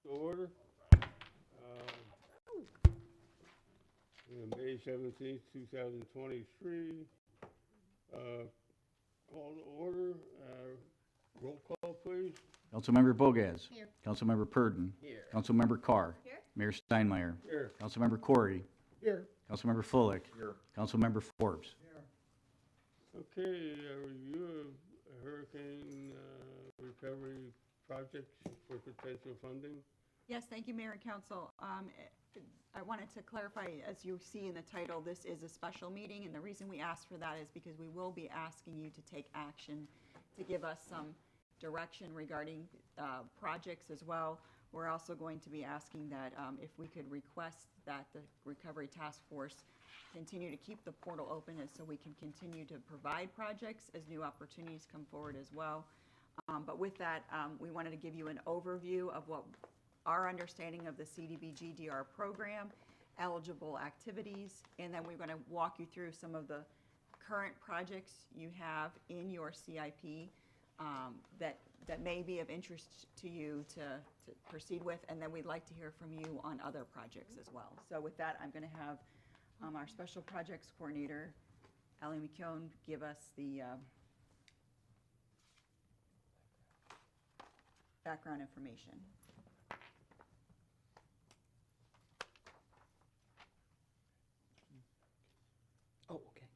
to order. May 17th, 2023. Call to order. Roll call, please. Councilmember Bogas. Here. Councilmember Purdon. Here. Councilmember Carr. Here. Mayor Steinmeier. Here. Councilmember Corey. Here. Councilmember Fullick. Here. Councilmember Forbes. Okay, review of hurricane recovery projects for potential funding. Yes, thank you, Mayor and Council. I wanted to clarify, as you see in the title, this is a special meeting, and the reason we asked for that is because we will be asking you to take action to give us some direction regarding projects as well. We're also going to be asking that if we could request that the Recovery Task Force continue to keep the portal open so we can continue to provide projects as new opportunities come forward as well. But with that, we wanted to give you an overview of what our understanding of the CDBG-DR program, eligible activities, and then we're going to walk you through some of the current projects you have in your CIP that may be of interest to you to proceed with, and then we'd like to hear from you on other projects as well. So with that, I'm going to have our Special Projects Coordinator, Ally McKeown, give us the background information. Oh, okay.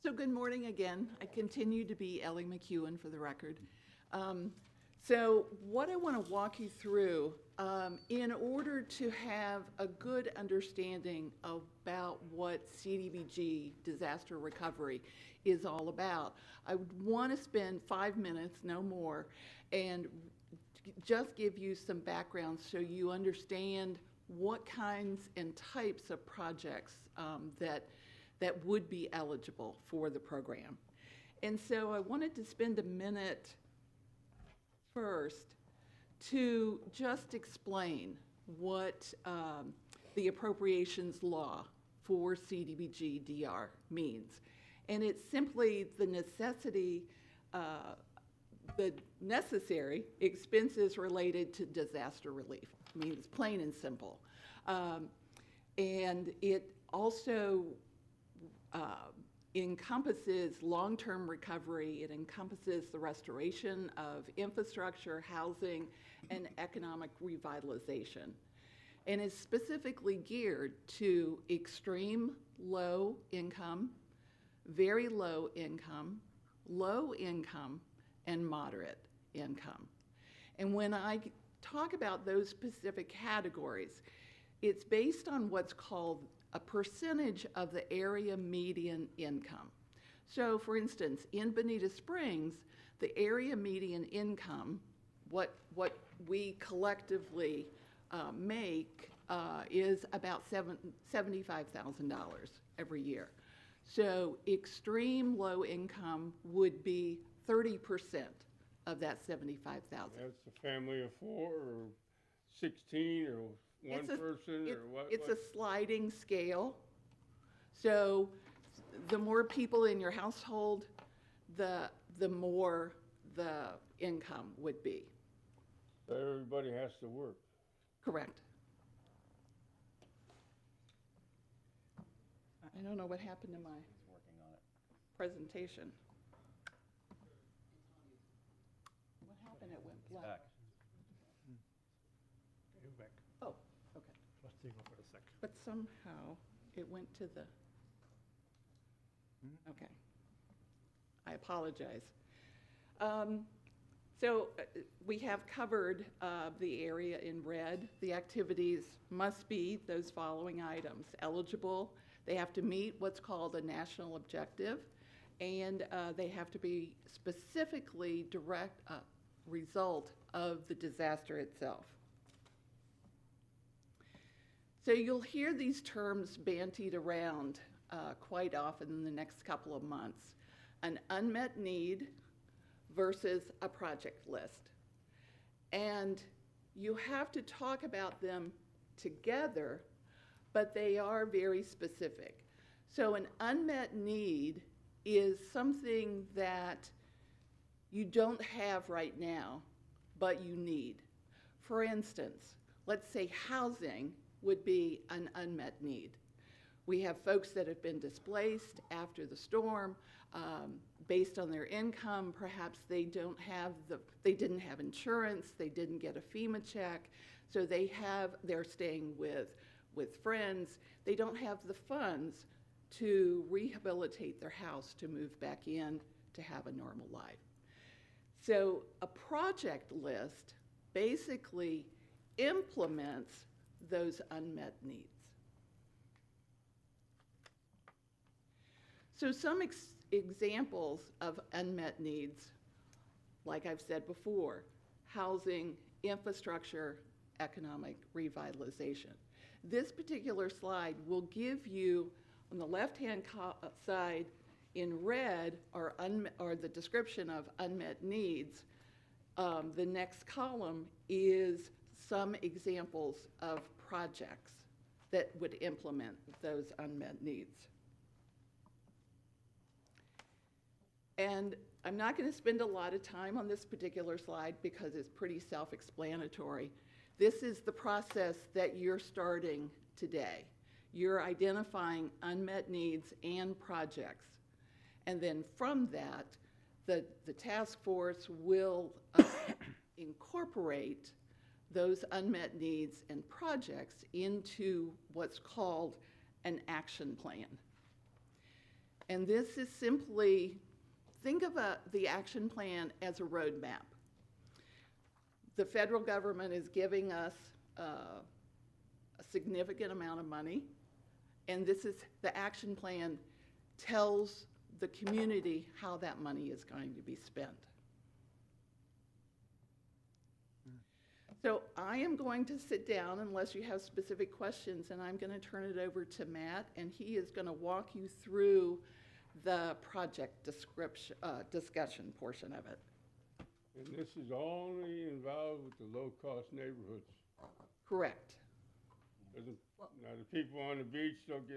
So good morning again. I continue to be Ellie McEwen for the record. So what I want to walk you through, in order to have a good understanding about what CDBG, disaster recovery, is all about, I would want to spend 5 minutes, no more, and just give you some background so you understand what kinds and types of projects that would be eligible for the program. And so I wanted to spend a minute first to just explain what the appropriations law for CDBG-DR means. And it's simply the necessary expenses related to disaster relief. I mean, it's plain and simple. And it also encompasses long-term recovery. It encompasses the restoration of infrastructure, housing, and economic revitalization. And is specifically geared to extreme low income, very low income, and moderate income. And when I talk about those specific categories, it's based on what's called a percentage of the area median income. So for instance, in Bonita Springs, the area median income, what we collectively make is about $75,000 every year. So extreme low income would be 30% of that $75,000. That's a family of 4 or 16 or one person or what? It's a sliding scale. So the more people in your household, the more the income would be. So everybody has to work. Correct. I don't know what happened to my presentation. What happened? It went black. Oh, okay. But somehow it went to the, okay. I apologize. So we have covered the area in red. The activities must be those following items. Eligible, they have to meet what's called a national objective, and they have to be specifically direct result of the disaster itself. So you'll hear these terms bandied around quite often in the next couple of months. An unmet need versus a project list. And you have to talk about them together, but they are very specific. So an unmet need is something that you don't have right now, but you need. For instance, let's say housing would be an unmet need. We have folks that have been displaced after the storm. Based on their income, perhaps they didn't have insurance, they didn't get a FEMA check, so they're staying with friends. They don't have the funds to rehabilitate their house to move back in to have a normal life. So a project list basically implements those unmet needs. So some examples of unmet needs, like I've said before, housing, infrastructure, economic revitalization. This particular slide will give you, on the left-hand side in red, are the description of unmet needs. The next column is some examples of projects that would implement those unmet needs. And I'm not going to spend a lot of time on this particular slide because it's pretty self-explanatory. This is the process that you're starting today. You're identifying unmet needs and projects. And then from that, the task force will incorporate those unmet needs and projects into what's called an action plan. And this is simply, think of the action plan as a roadmap. The federal government is giving us a significant amount of money, and the action plan tells the community how that money is going to be spent. So I am going to sit down unless you have specific questions, and I'm going to turn it over to Matt, and he is going to walk you through the project discussion portion of it. And this is only involved with the low-cost neighborhoods. Correct. Now, the people on the beach don't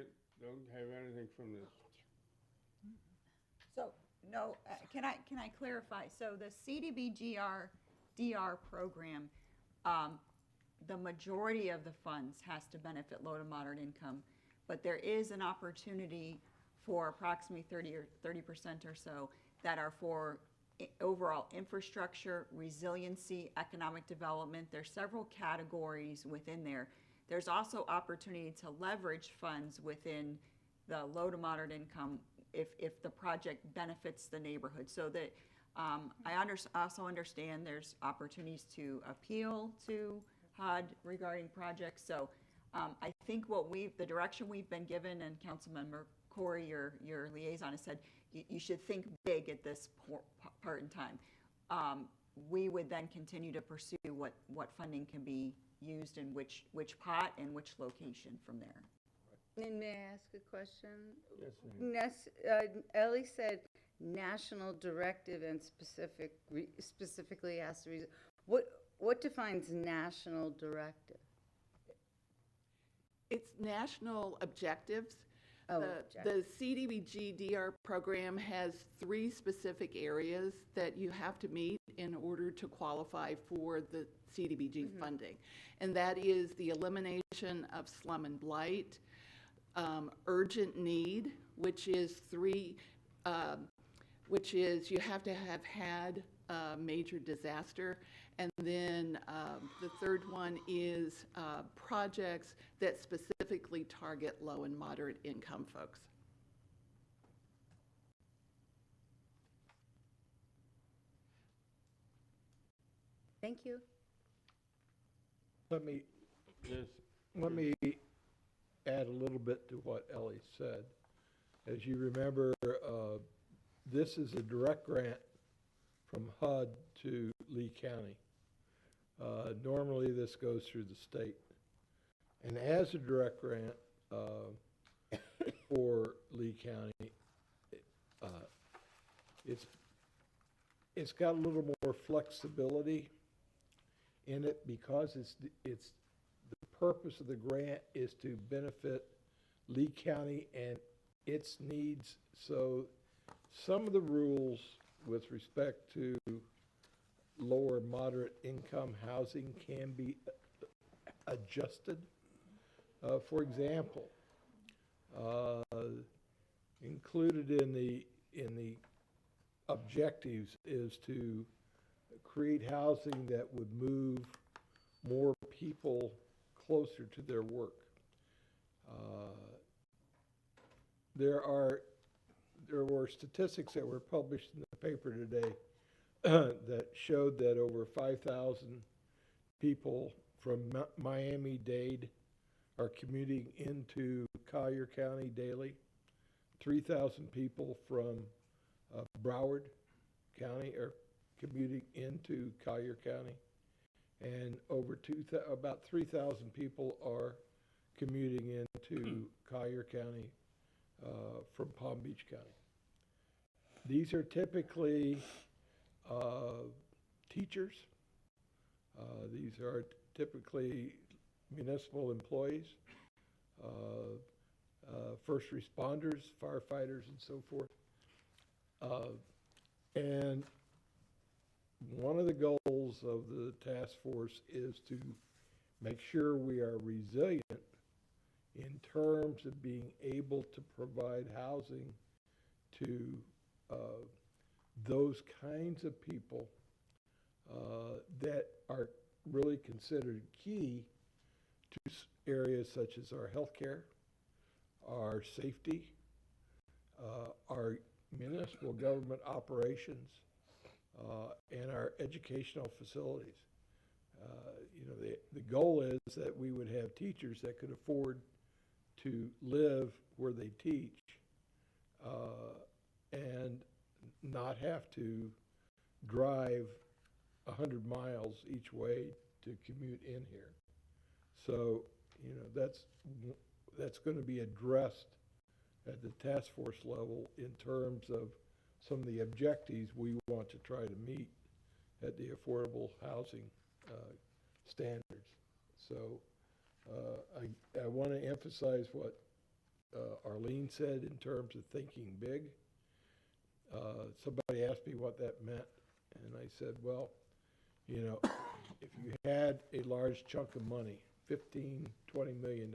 have anything from this. So, no, can I clarify? So the CDBG-DR program, the majority of the funds has to benefit low to moderate income, but there is an opportunity for approximately 30% or so that are for overall infrastructure, resiliency, economic development. There's several categories within there. There's also opportunity to leverage funds within the low to moderate income if the project benefits the neighborhood. So that I also understand there's opportunities to appeal to HUD regarding projects. So I think the direction we've been given, and Councilmember Corey, your liaison, has said you should think big at this part in time. We would then continue to pursue what funding can be used in which pot and which location from there. And may I ask a question? Yes, ma'am. Ellie said national directive and specifically asked the reason. What defines national directive? It's national objectives. Oh, The CDBG-DR program has 3 specific areas that you have to meet in order to qualify for the CDBG funding. And that is the elimination of slum and blight, urgent need, which is you have to have had a major disaster. And then the third one is projects that specifically target low and moderate income folks. thank you. Let me add a little bit to what Ellie said. As you remember, this is a direct grant from HUD to Lee County. Normally, this goes through the state. And as a direct grant for Lee County, it's got a little more flexibility in it because it's the purpose of the grant is to benefit Lee County and its needs. So some of the rules with respect to lower moderate income housing can be adjusted. For example, included in the objectives is to create housing that would move more people closer to their work. There were statistics that were published in the paper today that showed that over 5,000 people from Miami-Dade are commuting into Collier County daily. 3,000 people from Broward County are commuting into Collier County, and about 3,000 people are commuting into Collier County from Palm Beach County. These are typically teachers. These are typically municipal employees, first responders, firefighters, and so forth. And one of the goals of the task force is to make sure we are resilient in terms of being able to provide housing to those kinds of people that are really considered key to areas such as our healthcare, our safety, our municipal government operations, and our educational facilities. The goal is that we would have teachers that could afford to live where they teach and not have to drive 100 miles each way to commute in here. So, that's going to be addressed at the task force level in terms of some of the objectives we want to try to meet at the affordable housing standards. So I want to emphasize what Arlene said in terms of thinking big. Somebody asked me what that meant, and I said, well, if you had a large chunk of money, $15, $20 million,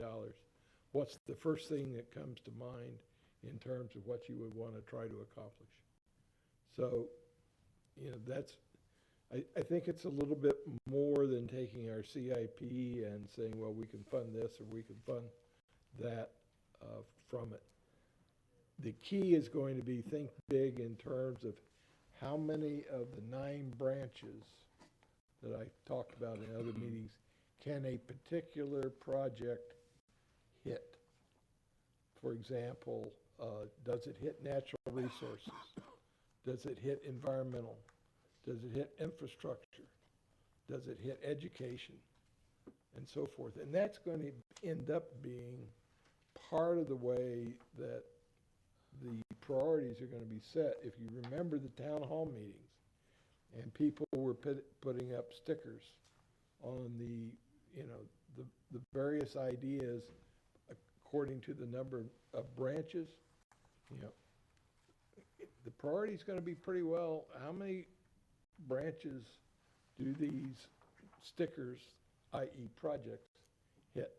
what's the first thing that comes to mind in terms of what you would want to try to accomplish? So, I think it's a little bit more than taking our CIP and saying, well, we can fund this or we can fund that from it. The key is going to be think big in terms of how many of the 9 branches that I talked about in other meetings can a particular project hit. For example, does it hit natural resources? Does it hit environmental? Does it hit infrastructure? Does it hit education? And so forth. And that's going to end up being part of the way that the priorities are going to be set. If you remember the town hall meetings, and people were putting up stickers on the various ideas according to the number of branches, the priority is going to be pretty well, how many branches do these stickers, i.e. projects, hit?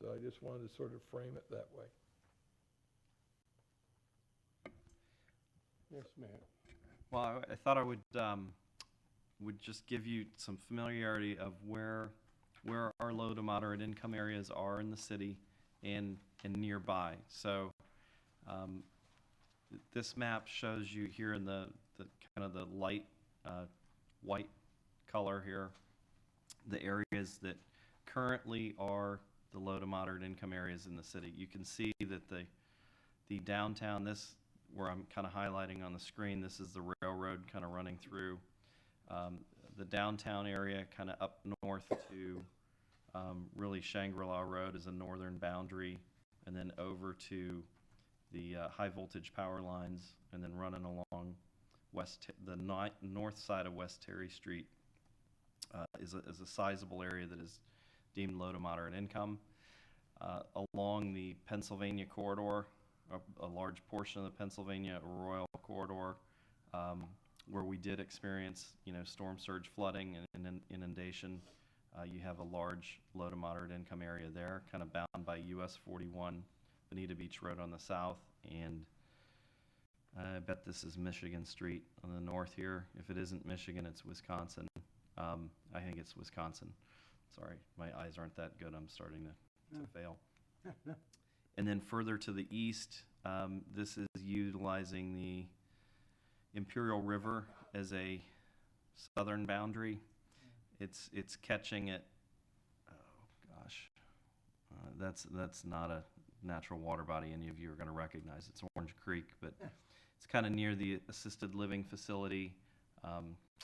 So I just wanted to sort of frame it that way. Yes, Matt. Well, I thought I would just give you some familiarity of where our low to moderate income areas are in the city and nearby. So this map shows you here in the kind of the light white color here, the areas that currently are the low to moderate income areas in the city. You can see that the downtown, this where I'm kind of highlighting on the screen, this is the railroad kind of running through the downtown area, kind of up north to really Shangri-La Road is a northern boundary, and then over to the high voltage power lines, and then running along the north side of West Terry Street is a sizable area that is deemed low to moderate income. Along the Pennsylvania corridor, a large portion of the Pennsylvania Royal corridor, where we did experience, storm surge flooding and inundation. You have a large low to moderate income area there, kind of bound by US 41, Bonita Beach Road on the south, and I bet this is Michigan Street on the north here. If it isn't Michigan, it's Wisconsin. I think it's Wisconsin. Sorry, my eyes aren't that good. I'm starting to fail. And then further to the east, this is utilizing the Imperial River as a southern boundary. It's catching it. Oh gosh, that's not a natural water body any of you are going to recognize. It's Orange Creek, but it's kind of near the assisted living facility.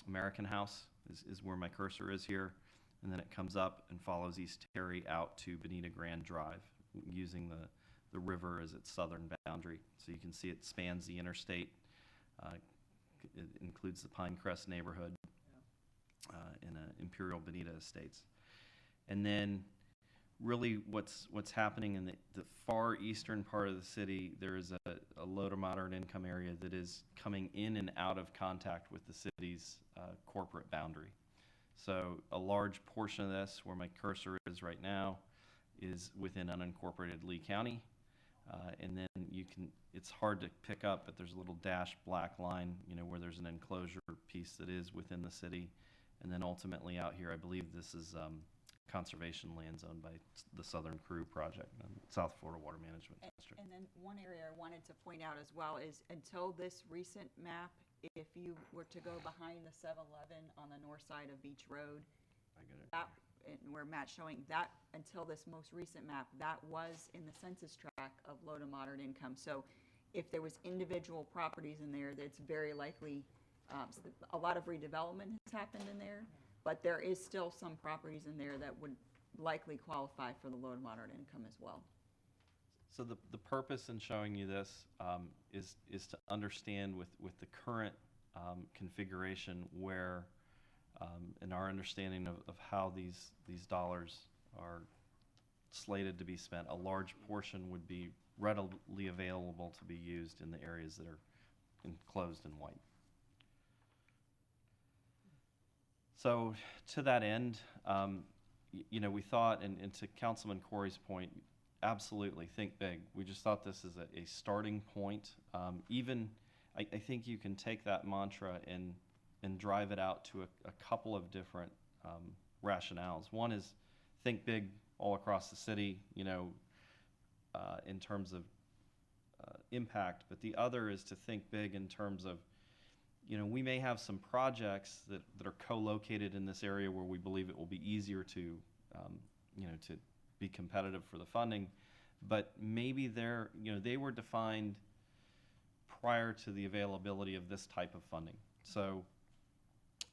American House is where my cursor is here, and then it comes up and follows East Terry out to Bonita Grand Drive, using the river as its southern boundary. So you can see it spans the interstate. It includes the Pinecrest neighborhood in Imperial Bonita Estates. And then really what's happening in the far eastern part of the city, there is a low to moderate income area that is coming in and out of contact with the city's corporate boundary. So a large portion of this, where my cursor is right now, is within unincorporated Lee County. And then it's hard to pick up, but there's a little dashed black line, where there's an enclosure piece that is within the city. And then ultimately out here, I believe this is conservation lands owned by the Southern Crew Project, South Florida Water Management District. And then one area I wanted to point out as well is, until this recent map, if you were to go behind the 7-Eleven on the north side of Beach Road, I get it. that, and where Matt's showing that, until this most recent map, that was in the census tract of low to moderate income. So if there was individual properties in there, that's very likely, a lot of redevelopment has happened in there, but there is still some properties in there that would likely qualify for the low to moderate income as well. So the purpose in showing you this is to understand with the current configuration where, in our understanding of how these dollars are slated to be spent, a large portion would be readily available to be used in the areas that are enclosed in white. So to that end, we thought, and to Councilman Corey's point, absolutely think big. We just thought this is a starting point. I think you can take that mantra and drive it out to a couple of different rationales. One is think big all across the city, in terms of impact, but the other is to think big in terms of, we may have some projects that are co-located in this area where we believe it will be easier to be competitive for the funding, but maybe they were defined prior to the availability of this type of funding. So,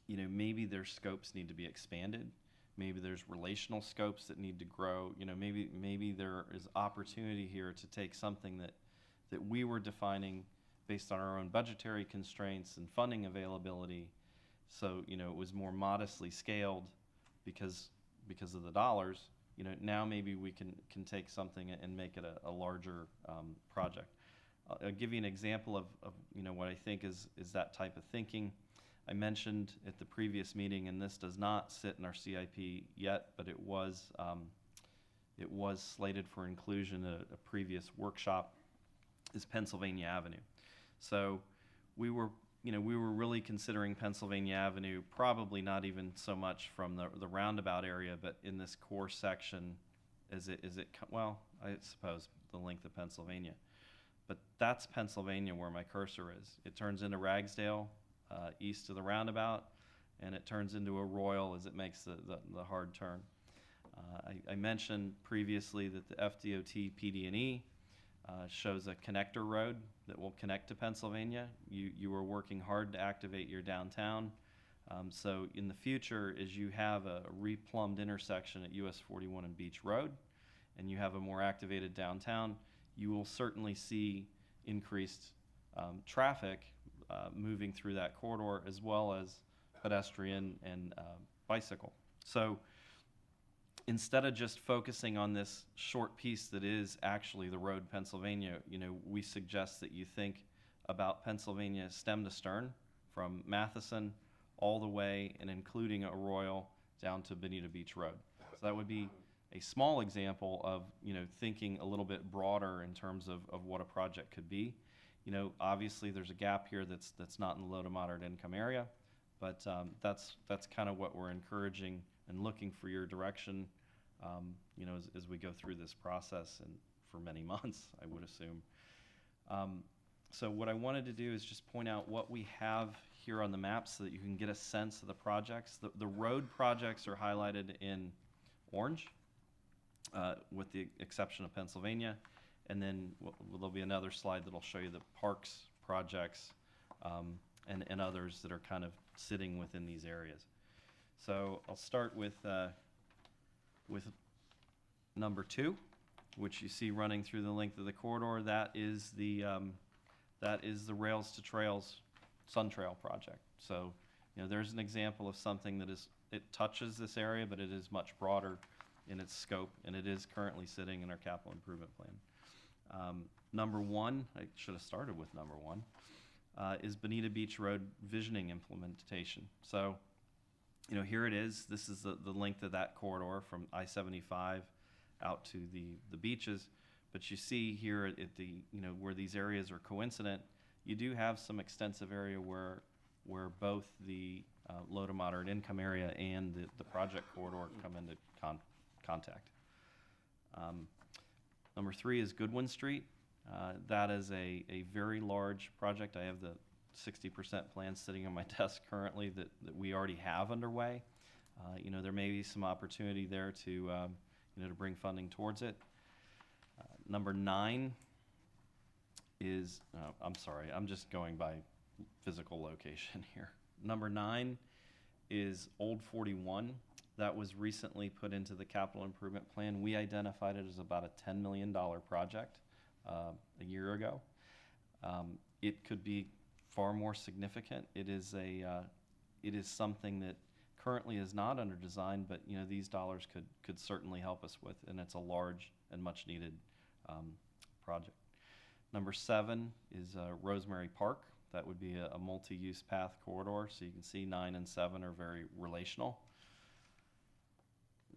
maybe their scopes need to be expanded. Maybe there's relational scopes that need to grow. Maybe there is opportunity here to take something that we were defining based on our own budgetary constraints and funding availability. So, it was more modestly scaled because of the dollars. Now maybe we can take something and make it a larger project. I'll give you an example of what I think is that type of thinking. I mentioned at the previous meeting, and this does not sit in our CIP yet, but it was slated for inclusion at a previous workshop, is Pennsylvania Avenue. So we were really considering Pennsylvania Avenue, probably not even so much from the roundabout area, but in this core section, well, I suppose the length of Pennsylvania. But that's Pennsylvania where my cursor is. It turns into Ragsdale, east of the roundabout, and it turns into a Royal as it makes the hard turn. I mentioned previously that the FDOT PD&E shows a connector road that will connect to Pennsylvania. You are working hard to activate your downtown. So in the future, as you have a replumbed intersection at US 41 and Beach Road, and you have a more activated downtown, you will certainly see increased traffic moving through that corridor, as well as pedestrian and bicycle. So instead of just focusing on this short piece that is actually the road Pennsylvania, we suggest that you think about Pennsylvania stem to stern, from Matheson all the way and including Arroyo down to Bonita Beach Road. So that would be a small example of, thinking a little bit broader in terms of what a project could be. Obviously there's a gap here that's not in the low to moderate income area, but that's kind of what we're encouraging and looking for your direction, as we go through this process and for many months, I would assume. So what I wanted to do is just point out what we have here on the map so that you can get a sense of the projects. The road projects are highlighted in orange, with the exception of Pennsylvania. And then there'll be another slide that'll show you the parks projects and others that are kind of sitting within these areas. So I'll start with number 2, which you see running through the length of the corridor. That is the Rails to Trails Sun Trail project. So there's an example of something that it touches this area, but it is much broader in its scope, and it is currently sitting in our capital improvement plan. Number 1, I should have started with number 1, is Bonita Beach Road visioning implementation. So, here it is. This is the length of that corridor from I-75 out to the beaches. But you see here at the, where these areas are coincident, you do have some extensive area where both the low to moderate income area and the project corridor come into contact. Number 3 is Goodwin Street. That is a very large project. I have the 60% plan sitting on my desk currently that we already have underway. There may be some opportunity there to bring funding towards it. Number 9 is, I'm sorry, I'm just going by physical location here. Number 9 is Old 41. That was recently put into the capital improvement plan. We identified it as about a $10 million project a year ago. It could be far more significant. It is something that currently is not under design, but these dollars could certainly help us with, and it's a large and much needed project. Number 7 is Rosemary Park. That would be a multi-use path corridor. So you can see 9 and 7 are very relational.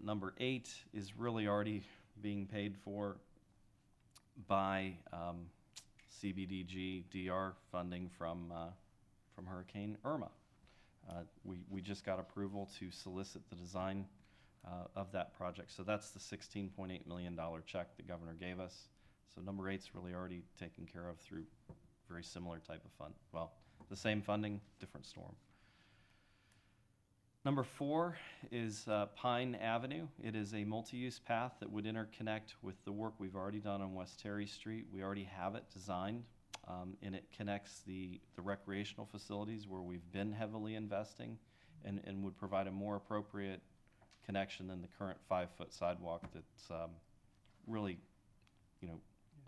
Number 8 is really already being paid for by CBDG DR funding from Hurricane Irma. We just got approval to solicit the design of that project. So that's the $16.8 million check the governor gave us. So number 8's really already taken care of through very similar type of fund. Well, the same funding, different storm. Number 4 is Pine Avenue. It is a multi-use path that would interconnect with the work we've already done on West Terry Street. We already have it designed, and it connects the recreational facilities where we've been heavily investing and would provide a more appropriate connection than the current 5-foot sidewalk that's really,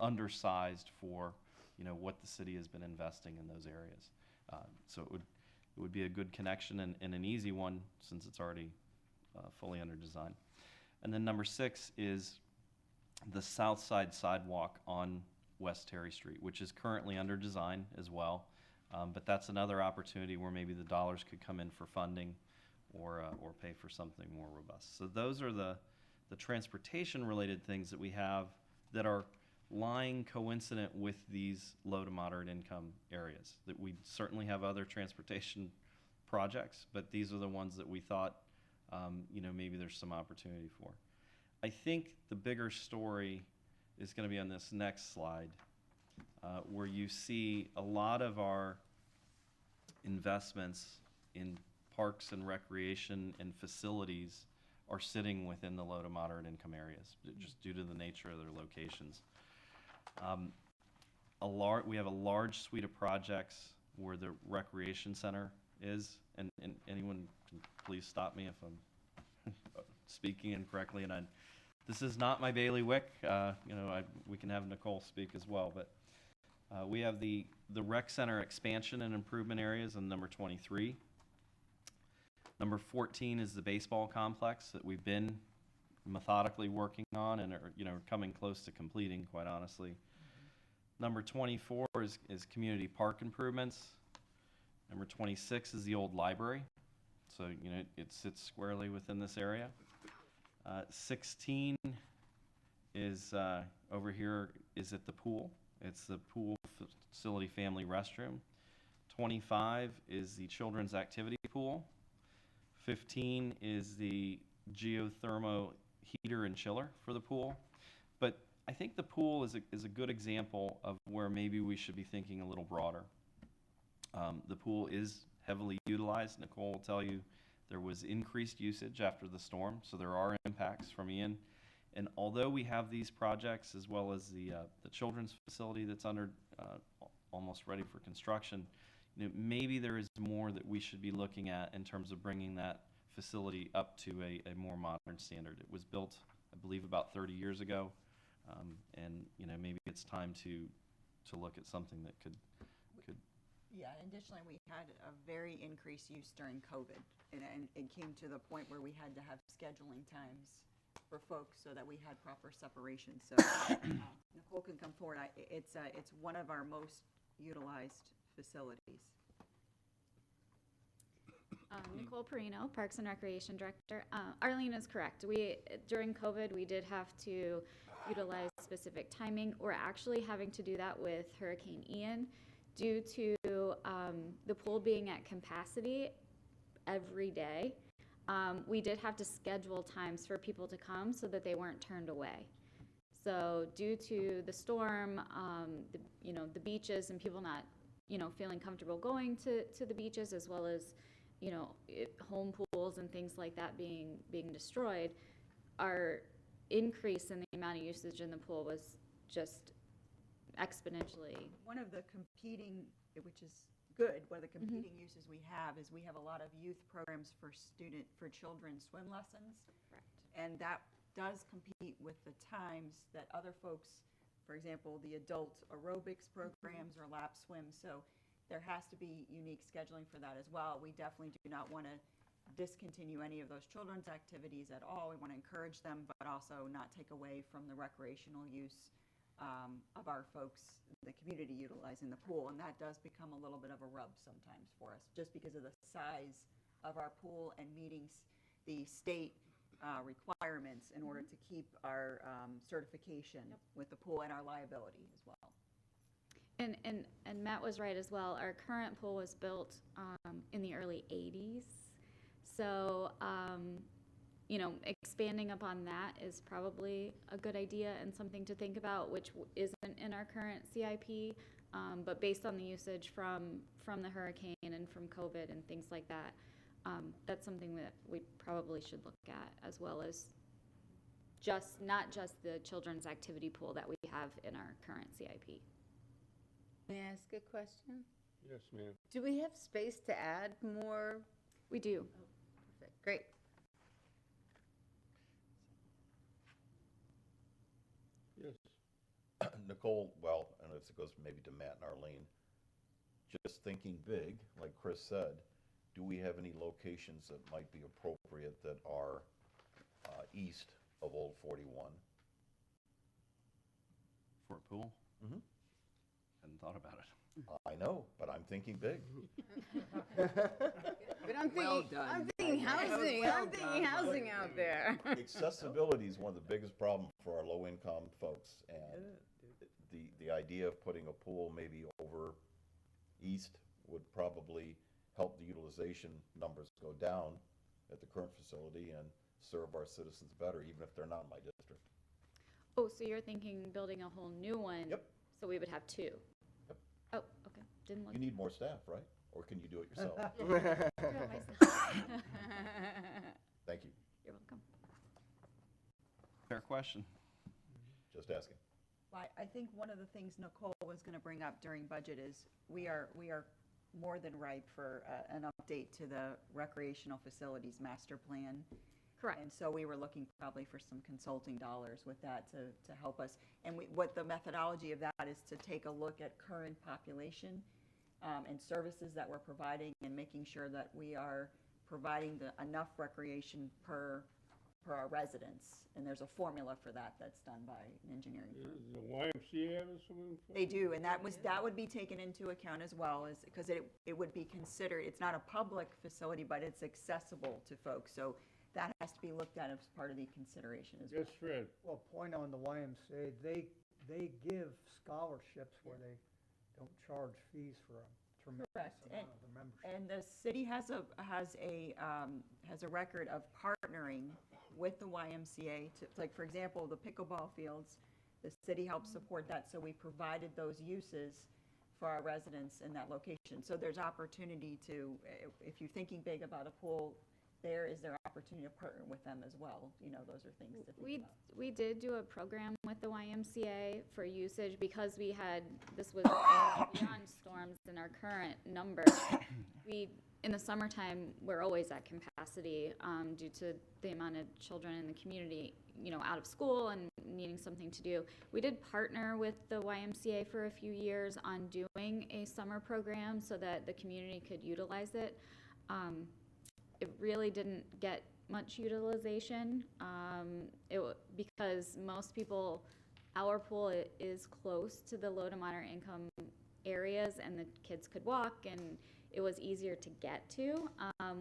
undersized for, what the city has been investing in those areas. So it would be a good connection and an easy one since it's already fully under design. And then number 6 is the south side sidewalk on West Terry Street, which is currently under design as well. But that's another opportunity where maybe the dollars could come in for funding or pay for something more robust. So those are the transportation related things that we have that are lying coincident with these low to moderate income areas. That we certainly have other transportation projects, but these are the ones that we thought, maybe there's some opportunity for. I think the bigger story is going to be on this next slide, where you see a lot of our investments in parks and recreation and facilities are sitting within the low to moderate income areas, just due to the nature of their locations. We have a large suite of projects where the recreation center is, and anyone can please stop me if I'm speaking incorrectly. And this is not my bailiwick. We can have Nicole speak as well, but we have the rec center expansion and improvement areas in number 23. Number 14 is the baseball complex that we've been methodically working on and are coming close to completing, quite honestly. Number 24 is community park improvements. Number 26 is the old library. So, you know, it sits squarely within this area. 16 is over here is at the pool. It's the pool facility family restroom. 25 is the children's activity pool. 15 is the geothermal heater and chiller for the pool. But I think the pool is a good example of where maybe we should be thinking a little broader. The pool is heavily utilized. Nicole will tell you there was increased usage after the storm, so there are impacts from Ian. And although we have these projects as well as the children's facility that's under almost ready for construction, you know, maybe there is more that we should be looking at in terms of bringing that facility up to a more modern standard. It was built, I believe, about 30 years ago, and you know, maybe it's time to look at something that could. Yeah, additionally, we had a very increased use during COVID, and it came to the point where we had to have scheduling times for folks so that we had proper separation. So Nicole can come forward. It's one of our most utilized facilities. Nicole Perino, Parks and Recreation Director. Arlene is correct. During COVID, we did have to utilize specific timing. We're actually having to do that with Hurricane Ian due to the pool being at capacity every day. We did have to schedule times for people to come so that they weren't turned away. So due to the storm, the beaches and people not, feeling comfortable going to the beaches, as well as, home pools and things like that being destroyed, our increase in the amount of usage in the pool was just exponentially. One of the competing, which is good, one of the competing uses we have is we have a lot of youth programs for children's swim lessons. Correct. And that does compete with the times that other folks, for example, the adult aerobics programs or lap swim. So there has to be unique scheduling for that as well. We definitely do not want to discontinue any of those children's activities at all. We want to encourage them, but also not take away from the recreational use of our folks, the community utilizing the pool. And that does become a little bit of a rub sometimes for us, just because of the size of our pool and meeting the state requirements in order to keep our certification with the pool and our liability as well. And Matt was right as well. Our current pool was built in the early 80s. So, expanding upon that is probably a good idea and something to think about, which isn't in our current CIP. But based on the usage from the hurricane and from COVID and things like that, that's something that we probably should look at, as well as not just the children's activity pool that we have in our current CIP. May I ask a question? Yes, ma'am. Do we have space to add more? We do. Perfect. Great. Yes. Nicole, well, and this goes maybe to Matt and Arlene, just thinking big, like Chris said, do we have any locations that might be appropriate that are east of Old 41? For a pool? Mhm. Hadn't thought about it. I know, but I'm thinking big. But I'm thinking housing. Well I'm thinking done. housing out there. Accessibility is one of the biggest problems for our low-income folks, and the idea of putting a pool maybe over east would probably help the utilization numbers go down at the current facility and serve our citizens better, even if they're not in my district. Oh, so you're thinking building a whole new one? Yep. So we would have two? Yep. Oh, okay. Didn't look. You need more staff, right? Or can you do it yourself? Do it myself. Thank you. You're welcome. Fair question. Just asking. I think one of the things Nicole was going to bring up during budget is we are more than ripe for an update to the recreational facilities master plan. Correct. And so we were looking probably for some consulting dollars with that to help us. And what the methodology of that is to take a look at current population and services that we're providing, and making sure that we are providing enough recreation per for our residents. And there's a formula for that that's done by an engineering firm. Does the YMCA have a swimming pool? They do, and that would be taken into account as well, as, because it would be considered, it's not a public facility, but it's accessible to folks. So that has to be looked at as part of the consideration as well. Yes, Fred. Well, point on the YMCA, they give scholarships where they don't charge fees for a tremendous Correct. amount of the membership. And the city has a record of partnering with the YMCA to, like, for example, the pickleball fields, the city helps support that, so we provided those uses for our residents in that location. So there's opportunity to, if you're thinking big about a pool, there is their opportunity to partner with them as well. You know, those are things to think about. We did do a program with the YMCA for usage because we had, this was beyond storms in our current numbers. In the summertime, we're always at capacity due to the amount of children in the community, you know, out of school and needing something to do. We did partner with the YMCA for a few years on doing a summer program so that the community could utilize it. It really didn't get much utilization because most people, our pool is close to the low to moderate income areas and the kids could walk and it was easier to get to,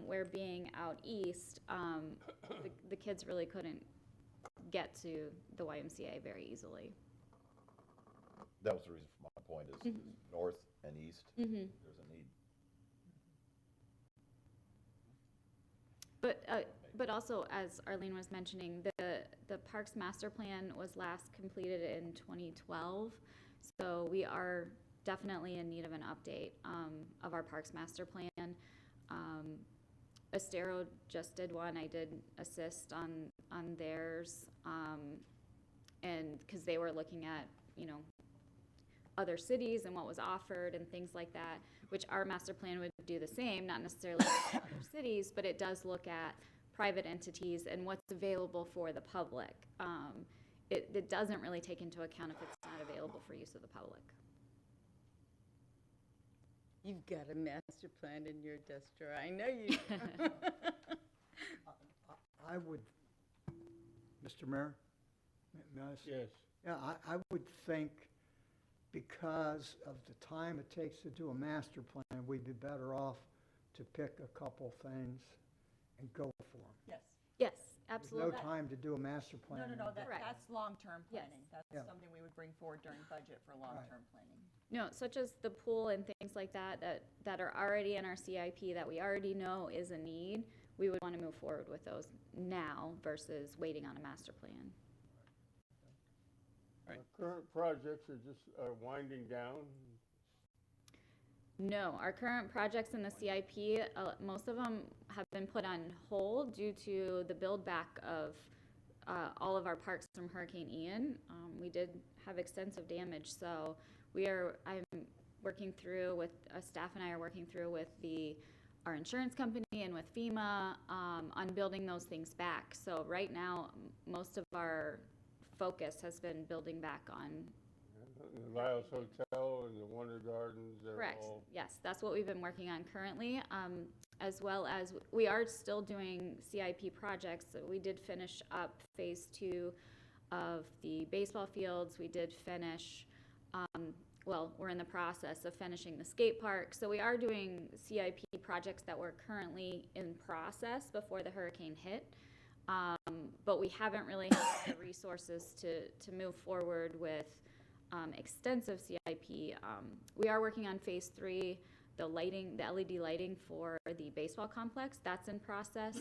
where being out east, the kids really couldn't get to the YMCA very easily. That was the reason for my point is north and east, there's a need. But also, as Arlene was mentioning, the Parks Master Plan was last completed in 2012, so we are definitely in need of an update of our Parks Master Plan. Estero just did one. I did assist on theirs, and because they were looking at, you know, other cities and what was offered and things like that, which our master plan would do the same, not necessarily other cities, but it does look at private entities and what's available for the public. It doesn't really take into account if it's not available for use of the public. You've got a master plan in your desk drawer. I know you do. I would, Mr. Mayor, may I say? Yes. Yeah, I would think because of the time it takes to do a master plan, we'd be better off to pick a couple things and go for them. Yes. Yes, There's absolutely. no time to do a master plan. No, Correct. that's long-term Yes. planning. That's Yeah. something we would bring forward during budget for long-term planning. No, such as the pool and things like that are already in our CIP that we already know is a need, we would want to move forward with those now versus waiting on a master plan. Our current projects are winding down. No, our current projects in the CIP, most of them have been put on hold due to the build back of all of our parks from Hurricane Ian. We did have extensive damage, so I'm working through with, staff and I are working through with our insurance company and with FEMA on building those things back. So right now, most of our focus has been building back on. The Lyles Hotel and the Wonder Gardens, they're Correct. all. Yes, that's what we've been working on currently, as well as we are still doing CIP projects. So we did finish up phase 2 of the baseball fields. We did finish, we're in the process of finishing the skate park. So we are doing CIP projects that were currently in process before the hurricane hit. But we haven't really had the resources to move forward with extensive CIP. We are working on phase 3, the LED lighting for the baseball complex. That's in process.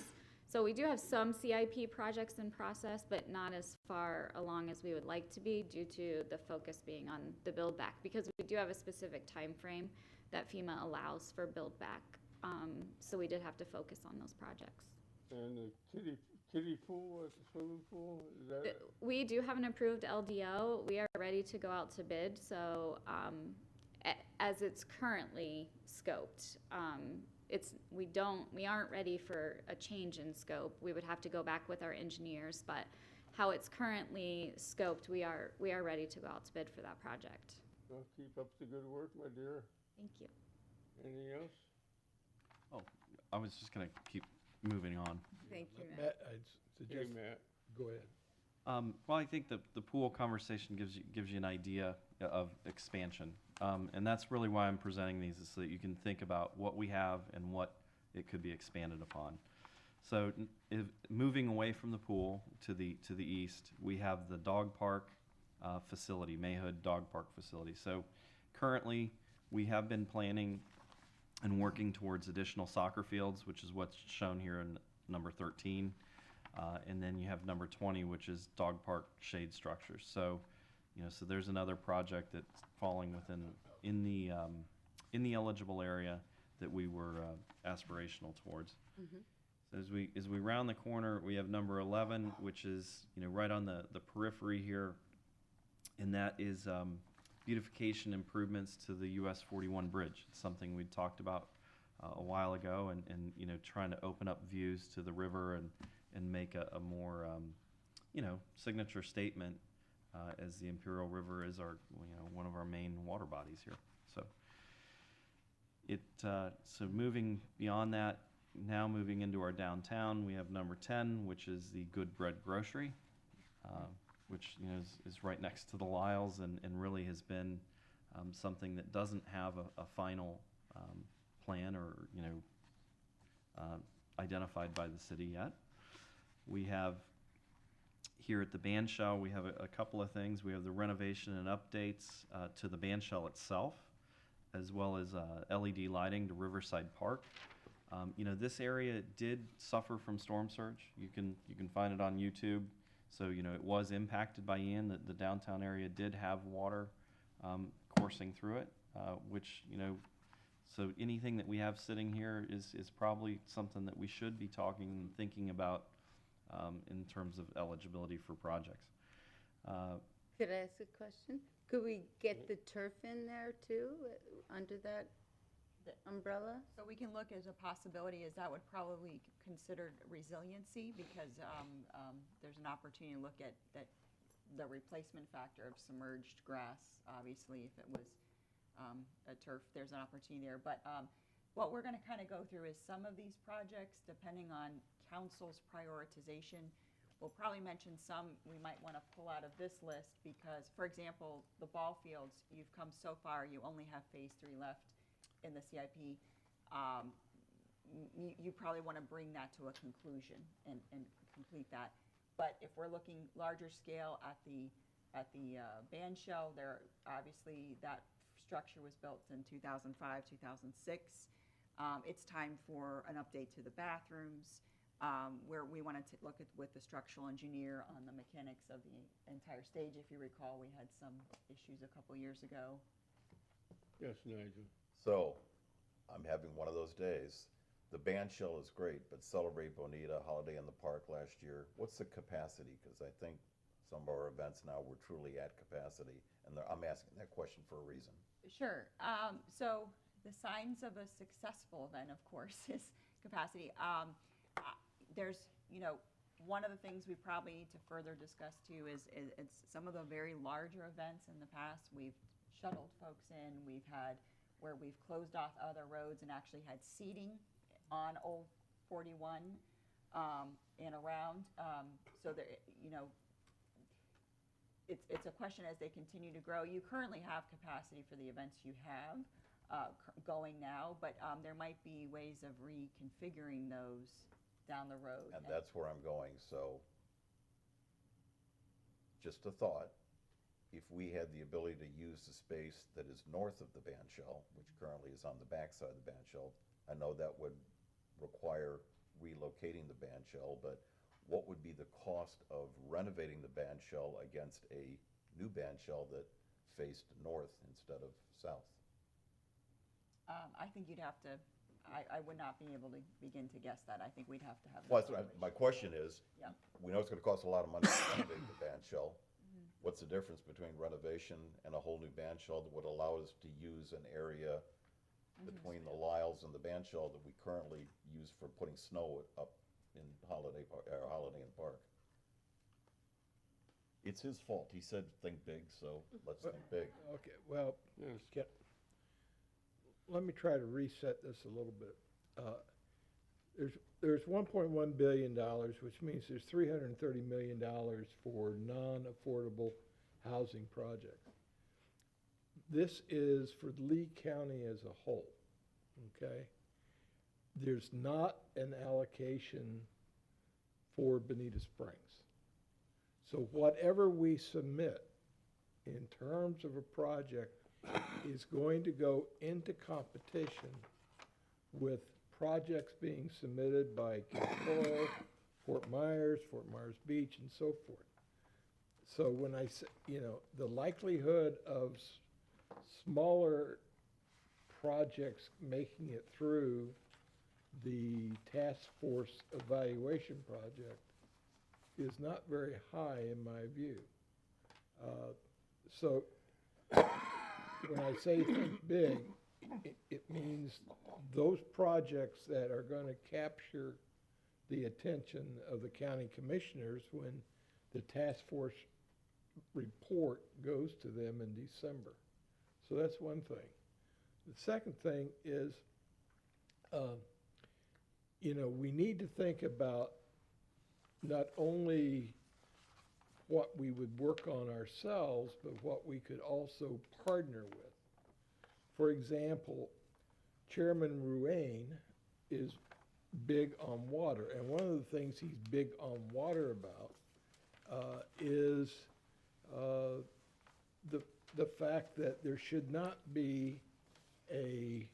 So we do have some CIP projects in process, but not as far along as we would like to be due to the focus being on the build back, because we do have a specific time frame that FEMA allows for build back. So we did have to focus on those projects. And the kiddie pool at the swimming pool, is that? We do have an approved LDO. We are ready to go out to bid. So as it's currently scoped, we aren't ready for a change in scope. We would have to go back with our engineers, but how it's currently scoped, we are ready to go out to bid for that project. Well, keep up the good work, my dear. Thank you. Anything else? Oh, I was just gonna keep moving on. Thank you, Matt. Matt, to Hey, just, Matt. go ahead. Well, I think the pool conversation gives you an idea of expansion. And that's really why I'm presenting these, is so that you can think about what we have and what it could be expanded upon. So moving away from the pool to the east, we have the dog park facility, Mayhood Dog Park Facility. So currently, we have been planning and working towards additional soccer fields, which is what's shown here in number 13. And then you have number 20, which is dog park shade structures. So, so there's another project that's falling in the eligible area that we were aspirational towards. So as we round the corner, we have number 11, which is right on the periphery here, and that is beautification improvements to the US 41 bridge. It's something we talked about a while ago, and trying to open up views to the river and make a more signature statement, as the Imperial River is our one of our main water bodies here. So moving beyond that, now moving into our downtown, we have number 10, which is the Good Bread Grocery, which is right next to the Lyles, and really has been something that doesn't have a final plan or identified by the city yet. We have here at the band shell, we have a couple of things. We have the renovation and updates to the band shell itself, as well as LED lighting to Riverside Park. This area did suffer from storm surge. You can find it on YouTube. So it was impacted by Ian. The downtown area did have water coursing through it, which so anything that we have sitting here is probably something that we should be talking and thinking about in terms of eligibility for projects. Could I ask a question? Could we get the turf in there too, under that umbrella? So we can look as a possibility, as that would probably be considered resiliency, because there's an opportunity to look at the replacement factor of submerged grass. Obviously, if it was a turf, there's an opportunity there. But what we're going to kind of go through is some of these projects, depending on council's prioritization. We'll probably mention some we might want to pull out of this list because, for example, the ball fields, you've come so far, you only have phase 3 left in the CIP. You probably want to bring that to a conclusion and complete that. But if we're looking larger scale at the band shell, there obviously that structure was built in 2005, 2006. It's time for an update to the bathrooms, where we wanted to look at with the structural engineer on the mechanics of the entire stage. If you recall, we had some issues a couple years ago. Yes, Nigel. So, I'm having one of those days. The band shell is great, but Celebrate Bonita, Holiday in the Park last year, what's the capacity? Because I think some of our events now, we're truly at capacity. And I'm asking that question for a reason. Sure. So the signs of a successful event, of course, is capacity. There's, one of the things we probably need to further discuss too is it's some of the very larger events in the past. We've shuttled folks in. We've had where we've closed off other roads and actually had seating on Old 41 and around. So there, it's a question as they continue to grow. You currently have capacity for the events you have going now, but there might be ways of reconfiguring those down the road. And that's where I'm going. So, just a thought. If we had the ability to use the space that is north of the band shell, which currently is on the back side of the band shell, I know that would require relocating the band shell, but what would be the cost of renovating the band shell against a new band shell that faced north instead of south? I think you'd have to, I would not be able to begin to guess that. I think we'd have to have. Well, my question is, Yeah. we know it's going to cost a lot of money to renovate the band shell. What's the difference between renovation and a whole new band shell that would allow us to use an area between the Lyles and the band shell that we currently use for putting snow up in Holiday Inn Park? It's his fault. He said think big, so let's think big. Okay, well, Yes. let me try to reset this a little bit. there's $1.1 billion, which means there's $330 million for non-affordable housing projects. This is for Lee County as a whole, okay? There's not an allocation for Bonita Springs. So whatever we submit in terms of a project is going to go into competition with projects being submitted by Cape Coral, Fort Myers Beach, and so forth. So when I say, the likelihood of smaller projects making it through the task force evaluation project is not very high in my view. So when I say think big, it means those projects that are going to capture the attention of the county commissioners when the task force report goes to them in December. So that's one thing. The second thing is, we need to think about not only what we would work on ourselves, but what we could also partner with. For example, Chairman Ruane is big on water, and one of the things he's big on water about is the fact that there should not be a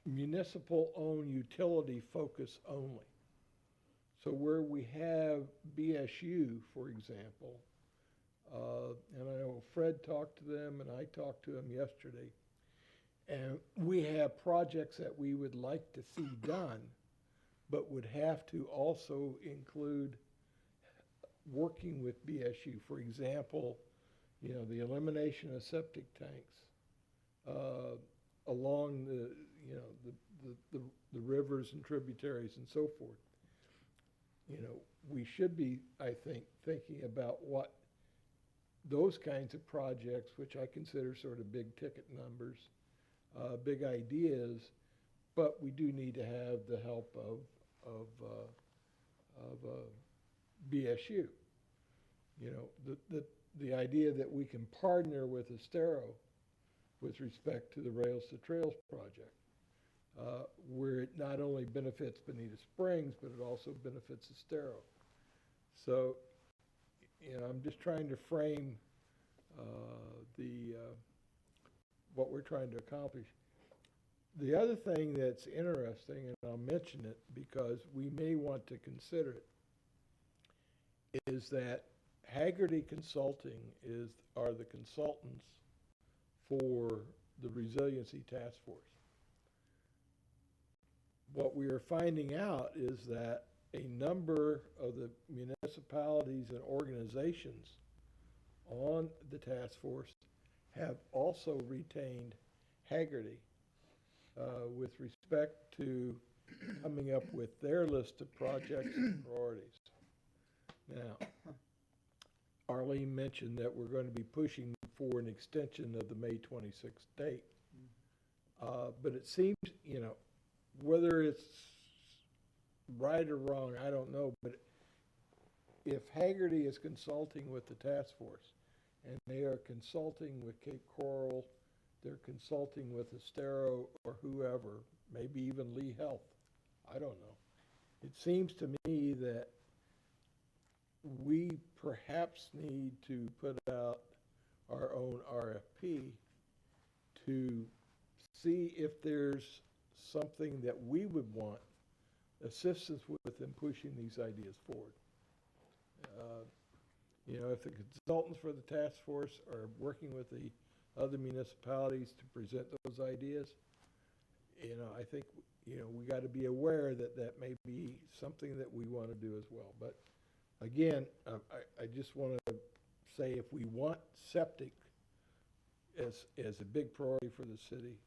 municipal-owned utility focus only. So where we have BSU, for example, and I know Fred talked to them and I talked to him yesterday, and we have projects that we would like to see done, but would have to also include working with BSU. For example, the elimination of septic tanks along the rivers and tributaries and so forth. We should be, I think, thinking about what those kinds of projects, which I consider sort of big ticket numbers, big ideas, but we do need to have the help of BSU. The idea that we can partner with Estero with respect to the Rails to Trails project, where it not only benefits Bonita Springs, but it also benefits Estero. So, I'm just trying to frame what we're trying to accomplish. The other thing that's interesting, and I'll mention it because we may want to consider it, is that Haggerty Consulting are the consultants for the Resiliency Task Force. What we are finding out is that a number of the municipalities and organizations on the task force have also retained Haggerty with respect to coming up with their list of projects and priorities. Now, Arlene mentioned that we're going to be pushing for an extension of the May 26th date. But it seems, whether it's right or wrong, I don't know, but if Haggerty is consulting with the task force and they are consulting with Cape Coral, they're consulting with Estero or whoever, maybe even Lee Health, I don't know. It seems to me that we perhaps need to put out our own RFP to see if there's something that we would want assistance with in pushing these ideas forward. If the consultants for the task force are working with the other municipalities to present those ideas, I think, we got to be aware that that may be something that we want to do as well. But again, I just want to say if we want septic as a big priority for the city,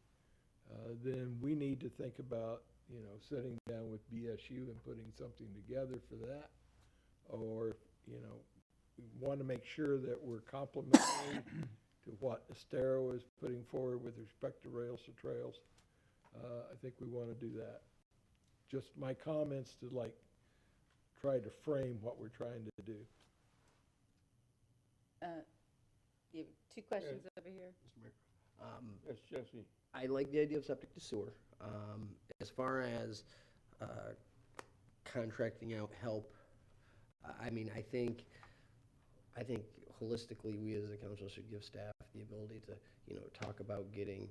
then we need to think about, sitting down with BSU and putting something together for that. Or, we want to make sure that we're complementary to what Estero is putting forward with respect to Rails to Trails. I think we want to do that. just my comments to like try to frame what we're trying to do. You have two questions over here. Mr. Mayor. Yes, Jesse. I like the idea of septic to sewer. As far as contracting out help, I mean, I think holistically, we as a council should give staff the ability to, talk about getting,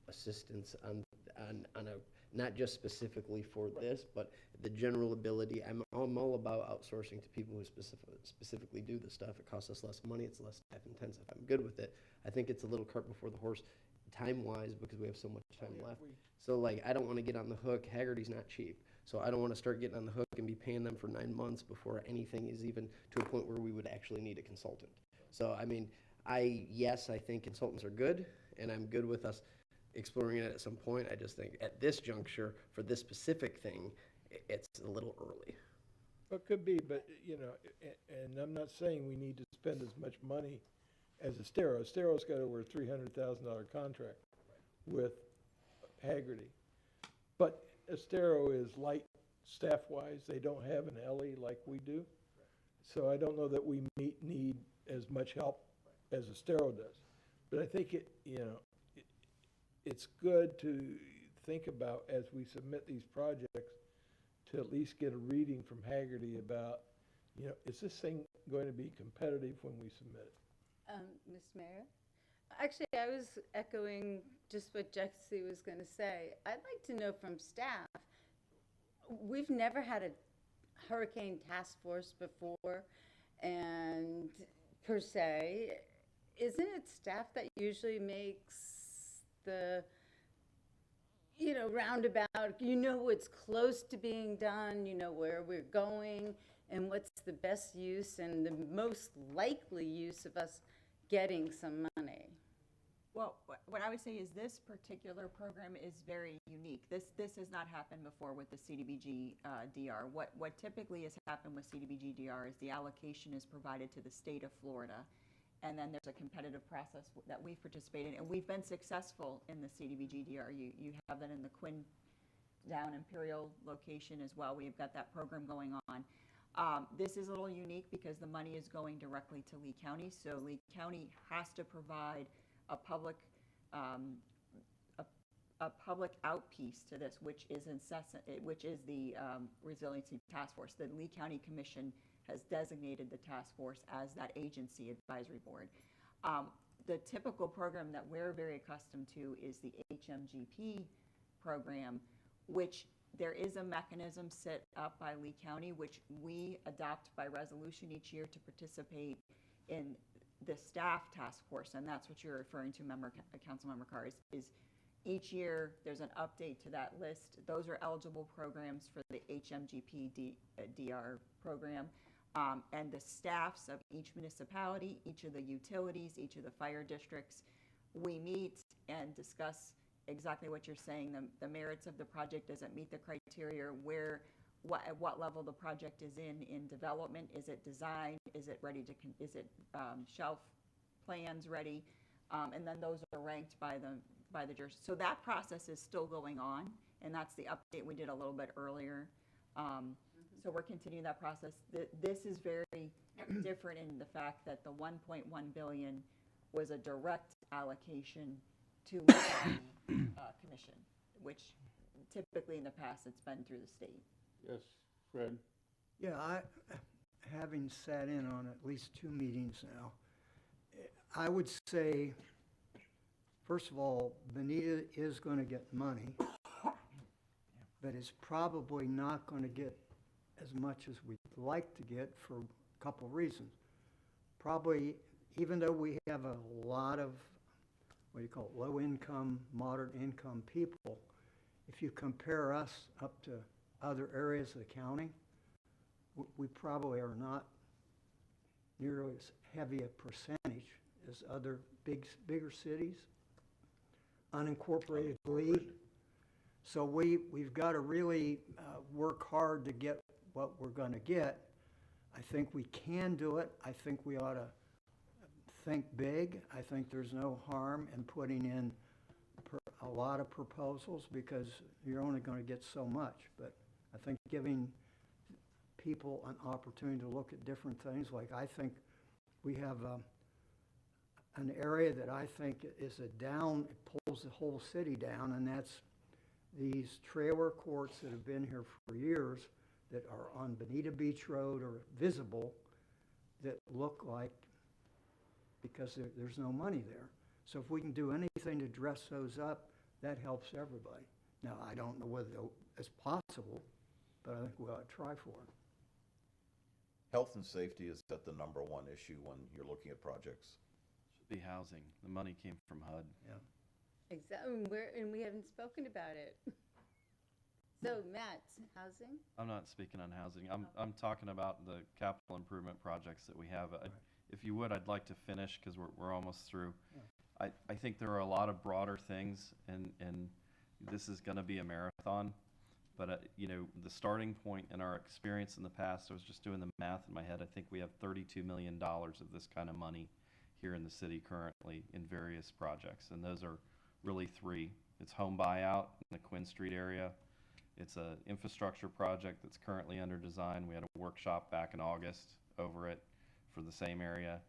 assistance on a, not just specifically for this, but the general ability. I'm all about outsourcing to people who specifically do this stuff. It costs us less money, it's less staff intensive. I'm good with it. I think it's a little cart before the horse time-wise because we have so much time left. So like, I don't want to get on the hook. Haggerty's not cheap. So I don't want to start getting on the hook and be paying them for 9 months before anything is even to a point where we would actually need a consultant. So, I mean, yes, I think consultants are good, and I'm good with us exploring it at some point. I just think at this juncture, for this specific thing, it's a little early. It could be, but, and I'm not saying we need to spend as much money as Estero. Estero's got over a $300,000 contract with Haggerty. But Estero is light staff-wise. They don't have an Ellie like we do. So I don't know that we need as much help as Estero does. But I think it's good to think about as we submit these projects to at least get a reading from Haggerty about, is this thing going to be competitive when we submit it? Mr. Mayor? Actually, I was echoing just what Jesse was going to say. I'd like to know from staff, we've never had a hurricane task force before, and per se, isn't it staff that usually makes the, roundabout, what's close to being done, where we're going, and what's the best use and the most likely use of us getting some money? Well, what I would say is this particular program is very unique. This has not happened before with the CDBG DR. What typically has happened with CDBG DR is the allocation is provided to the state of Florida, and then there's a competitive process that we've participated in, and we've been successful in the CDBG DR. You have that in the Quinn Down Imperial location as well. We've got that program going on. This is a little unique because the money is going directly to Lee County, so Lee County has to provide a public out piece to this, which is incessant, which is the Resiliency Task Force. The Lee County Commission has designated the task force as that agency advisory board. The typical program that we're very accustomed to is the HMGP program, which there is a mechanism set up by Lee County, which we adopt by resolution each year to participate in the staff task force, and that's what you're referring to, Councilmember Carr, is each year there's an update to that list. Those are eligible programs for the HMGP DR program. And the staffs of each municipality, each of the utilities, each of the fire districts, we meet and discuss exactly what you're saying, the merits of the project. Does it meet the criteria? At what level the project is in development? Is it designed? Is it ready to, shelf plans ready? And then those are ranked by the jurisdiction. So that process is still going on, and that's the update we did a little bit earlier. So we're continuing that process. This is very different in the fact that the 1.1 billion was a direct allocation to the commission, which typically in the past it's been through the state. Yes, Fred? Yeah, having sat in on at least 2 meetings now, I would say, first of all, Bonita is going to get money, but it's probably not going to get as much as we'd like to get for a couple reasons. Probably, even though we have a lot of, low income, moderate income people, if you compare us up to other areas of the county, we probably are not nearly as heavy a percentage as other bigger cities, unincorporated Lee. So we've got to really work hard to get what we're going to get. I think we can do it. I think we ought to think big. I think there's no harm in putting in a lot of proposals because you're only gonna get so much. But I think giving people an opportunity to look at different things, like I think we have an area that I think is a down, it pulls the whole city down, and that's these trailer courts that have been here for years that are on Bonita Beach Road or visible that look like, because there's no money there. So if we can do anything to dress those up, that helps everybody. Now, I don't know whether it's possible, but I think we ought to try for it. Health and safety is at the number one issue when you're looking at projects. Should be housing. The money came from HUD. Exactly, and we haven't spoken about it. So, Matt, housing? I'm not speaking on housing. I'm talking about the capital improvement projects that we have. If you would, I'd like to finish because we're almost through. I think there are a lot of broader things, and this is going to be a marathon. But the starting point in our experience in the past, I was just doing the math in my head. I think we have $32 million of this kind of money here in the city currently in various projects, and those are really three. It's home buyout in the Quinn Street area. It's an infrastructure project that's currently under design. We had a workshop back in August over it for the same area.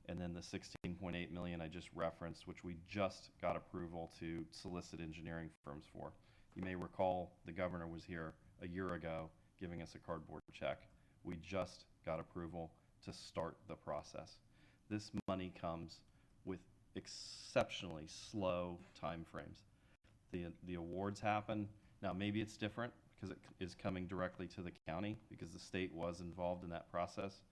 And then the $16.8 million I just referenced, which we just got approval to solicit engineering firms for. You may recall the governor was here a year ago giving us a cardboard check. We just got approval to start the process. This money comes with exceptionally slow timeframes. The awards happen. Now, maybe it's different because it is coming directly to the county because the state was involved in that process.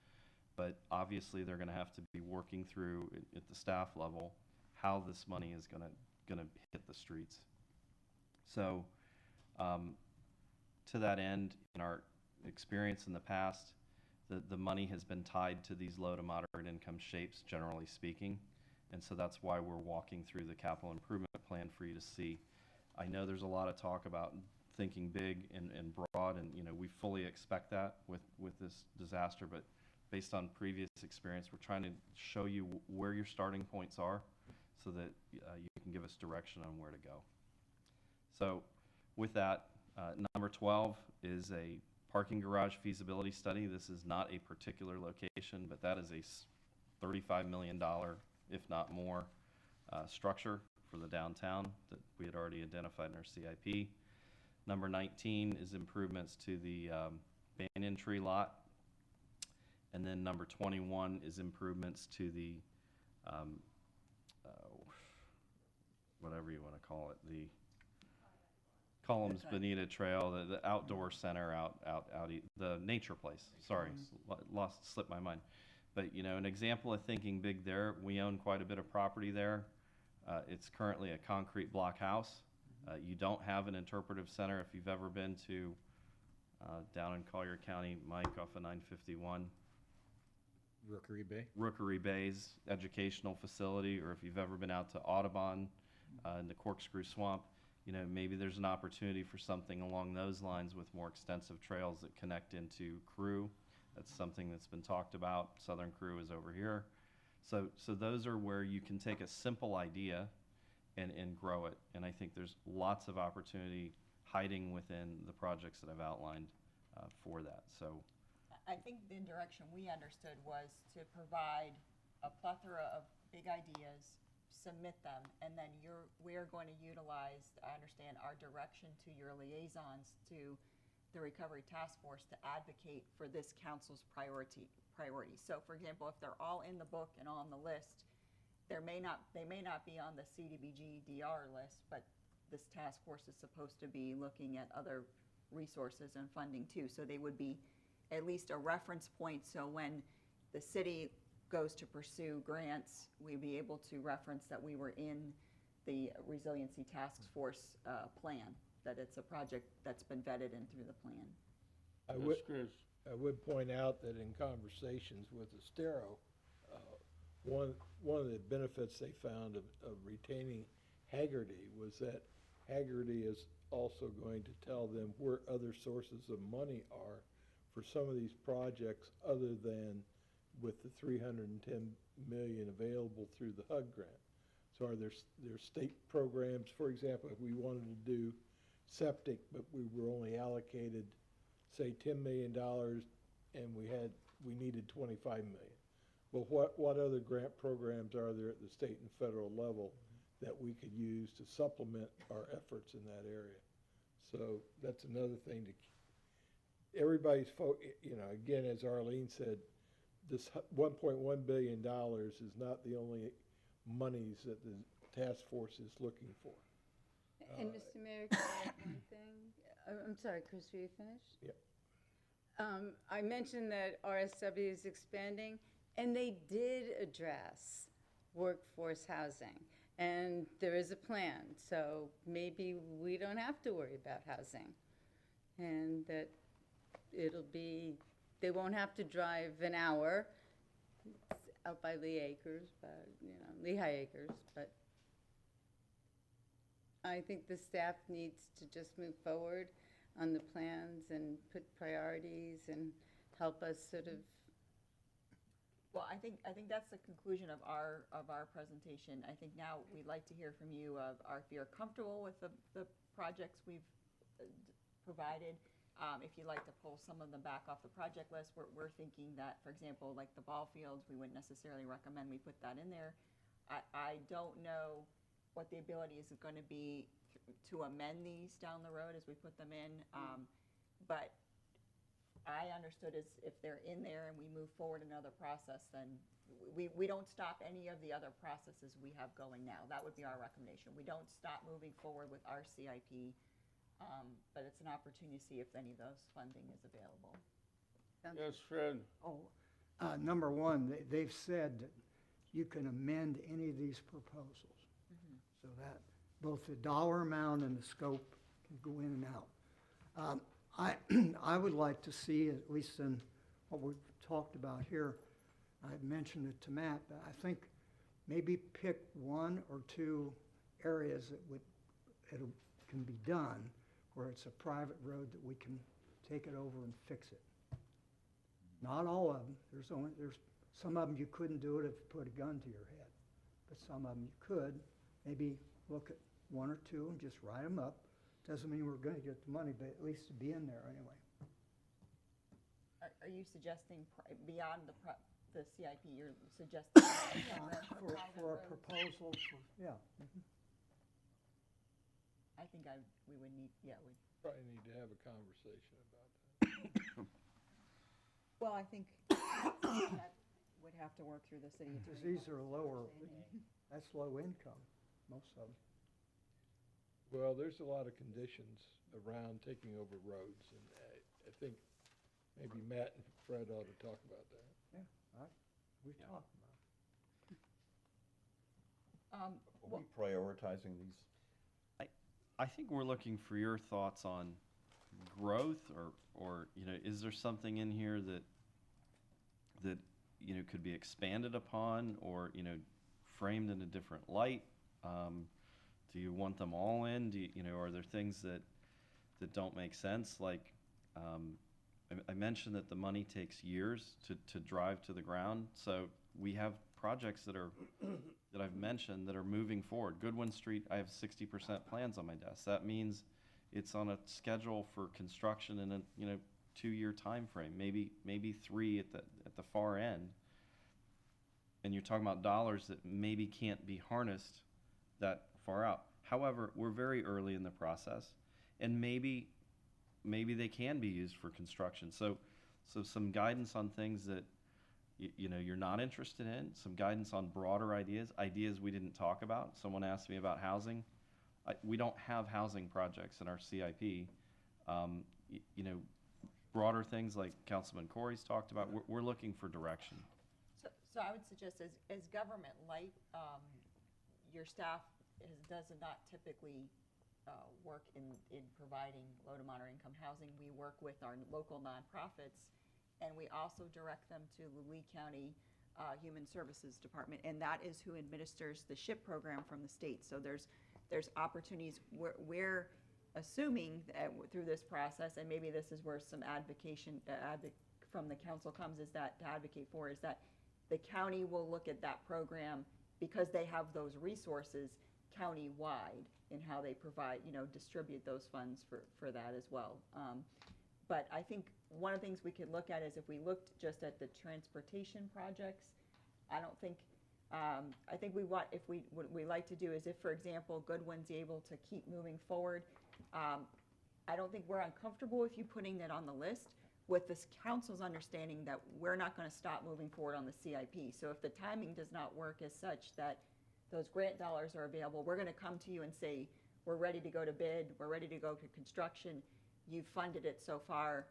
But obviously, they're going to have to be working through at the staff level how this money is going to hit the streets. So, to that end, in our experience in the past, the money has been tied to these low to moderate income shapes, generally speaking. And so that's why we're walking through the capital improvement plan for you to see. I know there's a lot of talk about thinking big and broad, and we fully expect that with this disaster, but based on previous experience, we're trying to show you where your starting points are so that you can give us direction on where to go. So with that, number 12 is a parking garage feasibility study. This is not a particular location, but that is a $35 million, if not more, structure for the downtown that we had already identified in our CIP. Number 19 is improvements to the banyan tree lot. And then number 21 is improvements to the, whatever you want to call it, the Columns Bonita Trail, the outdoor center the nature place. Sorry, slipped my mind. But an example of thinking big there, we own quite a bit of property there. It's currently a concrete block house. You don't have an interpretive center if you've ever been to down in Collier County, Mike, off of 951. Rookery Bay. Rookery Bay's educational facility, or if you've ever been out to Audubon in the Corkscrew Swamp, maybe there's an opportunity for something along those lines with more extensive trails that connect into Crew. That's something that's been talked about. Southern Crew is over here. So those are where you can take a simple idea and grow it. And I think there's lots of opportunity hiding within the projects that I've outlined for that. So I think the direction we understood was to provide a plethora of big ideas, submit them, and then we're going to utilize, I understand, our direction to your liaisons to the Recovery Task Force to advocate for this council's priorities. So, for example, if they're all in the book and on the list, they may not be on the CDBG DR list, but this task force is supposed to be looking at other resources and funding too. So they would be at least a reference point, so when the city goes to pursue grants, we'd be able to reference that we were in the Resiliency Task Force plan, that it's a project that's been vetted in through the plan. I would point out that in conversations with Estero, one of the benefits they found of retaining Haggerty was that Haggerty is also going to tell them where other sources of money are for some of these projects other than with the $310 million available through the HUD grant. So are there state programs, for example, if we wanted to do septic, but we were only allocated, say, $10 million, and we needed 25 million? Well, what other grant programs are there at the state and federal level that we could use to supplement our efforts in that area? So that's another thing everybody's, again, as Arlene said, this $1.1 billion is not the only monies that the task force is looking for. And Mr. Mayor, can I add one thing? I'm sorry, Chris, were you finished? Yep. I mentioned that RSW is expanding, and they did address workforce housing. And there is a plan, so maybe we don't have to worry about housing. And that they won't have to drive an hour out by Lehigh Acres, but I think the staff needs to just move forward on the plans and put priorities and help us sort of. Well, I think that's the conclusion of our presentation. I think now we'd like to hear from you if you're comfortable with the projects we've provided. If you'd like to pull some of them back off the project list, we're thinking that, for example, like the ball fields, we wouldn't necessarily recommend we put that in there. I don't know what the ability is going to be to amend these down the road as we put them in, but I understood as if they're in there and we move forward another process, then we don't stop any of the other processes we have going now. That would be our recommendation. We don't stop moving forward with our CIP, but it's an opportunity to see if any of those funding is available. Yes, Fred? Number one, they've said that you can amend any of these proposals. So that both the dollar amount and the scope can go in and out. I would like to see, at least in what we've talked about here, I mentioned it to Matt, but I think maybe pick one or two areas that can be done where it's a private road that we can take it over and fix it. Not all of them. There's some of them you couldn't do it if you put a gun to your head, but some of them you could. Maybe look at one or two and just write them up. Doesn't mean we're going to get the money, but at least to be in there anyway. Are you suggesting beyond the CIP, you're suggesting? For a proposal, yeah. I think we would need, we. Probably need to have a conversation about that. Well, I think that would have to work through the city attorney. Because these are lower, that's low income, most of them. Well, there's a lot of conditions around taking over roads, and I think maybe Matt and Fred ought to talk about that. Yeah, we've talked about Are we prioritizing these? I think we're looking for your thoughts on growth, or is there something in here that could be expanded upon, or framed in a different light? Do you want them all in? Are there things that don't make sense? Like I mentioned that the money takes years to drive to the ground, so we have projects that I've mentioned that are moving forward. Goodwin Street, I have 60% plans on my desk. That means it's on a schedule for construction in a 2-year time frame, maybe 3 at the far end. And you're talking about dollars that maybe can't be harnessed that far out. However, we're very early in the process, and maybe they can be used for construction. So some guidance on things that you're not interested in, some guidance on broader ideas we didn't talk about. Someone asked me about housing. We don't have housing projects in our CIP. Broader things like Councilman Corey's talked about, we're looking for direction. So I would suggest as government light, your staff does not typically work in providing low to moderate income housing. We work with our local nonprofits, and we also direct them to the Lee County Human Services Department, and that is who administers the SHIP program from the state. So there's opportunities. We're assuming that through this process, and maybe this is where some advocation from the council comes, is that to advocate for is that the county will look at that program because they have those resources county-wide in how they provide, distribute those funds for that as well. But I think one of the things we could look at is if we looked just at the transportation projects, I don't think, I think what we like to do is if, for example, Goodwin's able to keep moving forward, I don't think we're uncomfortable with you putting that on the list with this council's understanding that we're not going to stop moving forward on the CIP. So if the timing does not work as such that those grant dollars are available, we're going to come to you and say, we're ready to go to bid, we're ready to go to construction, you've funded it so far.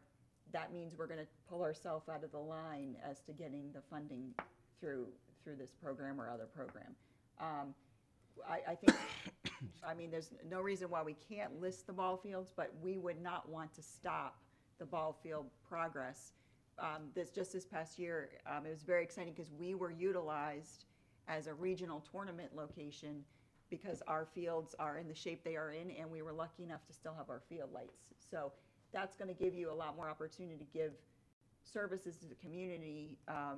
That means we're going to pull ourselves out of the line as to getting the funding through this program or other program. I think, I mean, there's no reason why we can't list the ball fields, but we would not want to stop the ball field progress. This past year, it was very exciting because we were utilized as a regional tournament location because our fields are in the shape they are in, and we were lucky enough to still have our field lights. So that's going to give you a lot more opportunity to give services to the community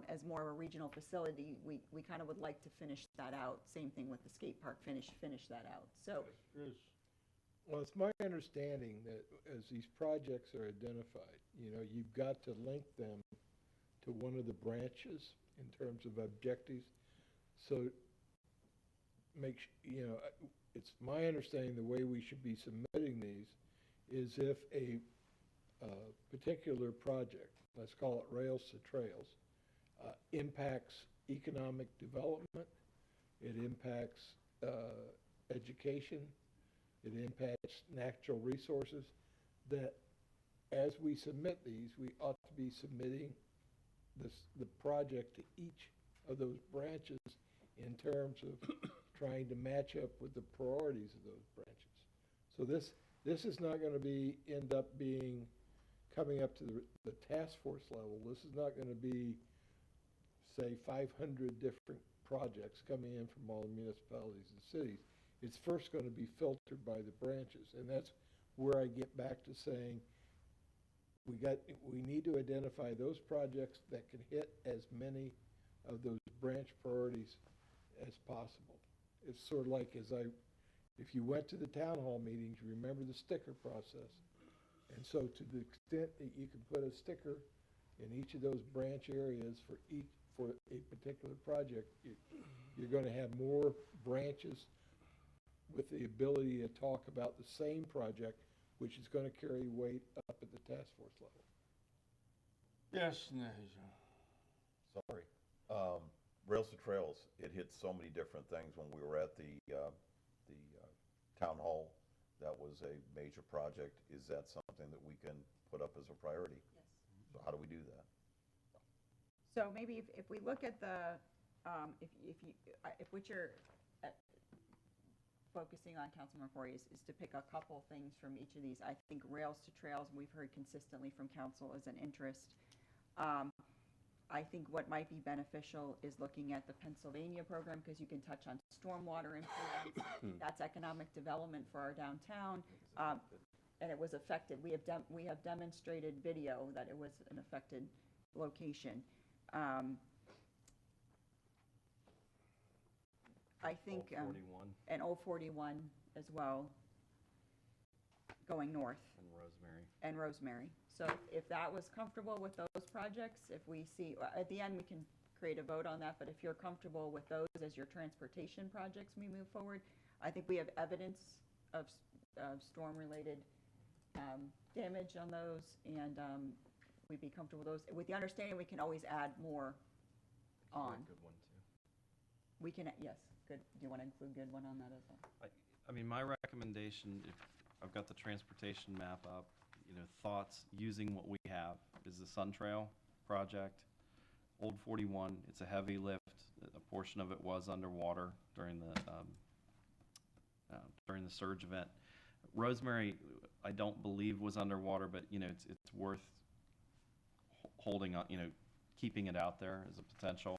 as more of a regional facility. We kind of would like to finish that out. Same thing with the skate park, finish that out. So, Well, it's my understanding that as these projects are identified, you've got to link them to one of the branches in terms of objectives. So it's my understanding the way we should be submitting these is if a particular project, let's call it Rails to Trails, impacts economic development, it impacts education, it impacts natural resources, that as we submit these, we ought to be submitting the project to each of those branches in terms of trying to match up with the priorities of those branches. So this is not going to end up being coming up to the task force level. This is not going to be, say, 500 different projects coming in from all the municipalities and cities. It's first going to be filtered by the branches, and that's where I get back to saying we need to identify those projects that can hit as many of those branch priorities as possible. It's sort of like if you went to the town hall meetings, you remember the sticker process. And so to the extent that you can put a sticker in each of those branch areas for a particular project, you're going to have more branches with the ability to talk about the same project, which is going to carry weight up at the task force level. Yes, Naja. Sorry. Rails to Trails, it hits so many different things. When we were at the town hall, that was a major project. Is that something that we can put up as a priority? yes. So how do we do that? So maybe if we look at the, if what you're focusing on, Councilmember Corey, is to pick a couple things from each of these. I think Rails to Trails, we've heard consistently from council, is an interest. I think what might be beneficial is looking at the Pennsylvania program, because you can touch on stormwater improvements. That's economic development for our downtown. And it was affected. We have demonstrated video that it was an affected location. I think, Old 41 and 041 as well, going north, and Rosemary. and Rosemary. So if that was comfortable with those projects, if we see, at the end, we can create a vote on that, but if you're comfortable with those as your transportation projects we move forward, I think we have evidence of storm-related damage on those, and we'd be comfortable with those, with the understanding we can always add more on. Good one too. We can, yes, good. Do you want to include good one on that as well? I mean, my recommendation, if I've got the transportation map up, thoughts using what we have is the Sun Trail project, Old 41. It's a heavy lift. A portion of it was underwater during the surge event. Rosemary, I don't believe was underwater, but it's worth holding on, keeping it out there as a potential.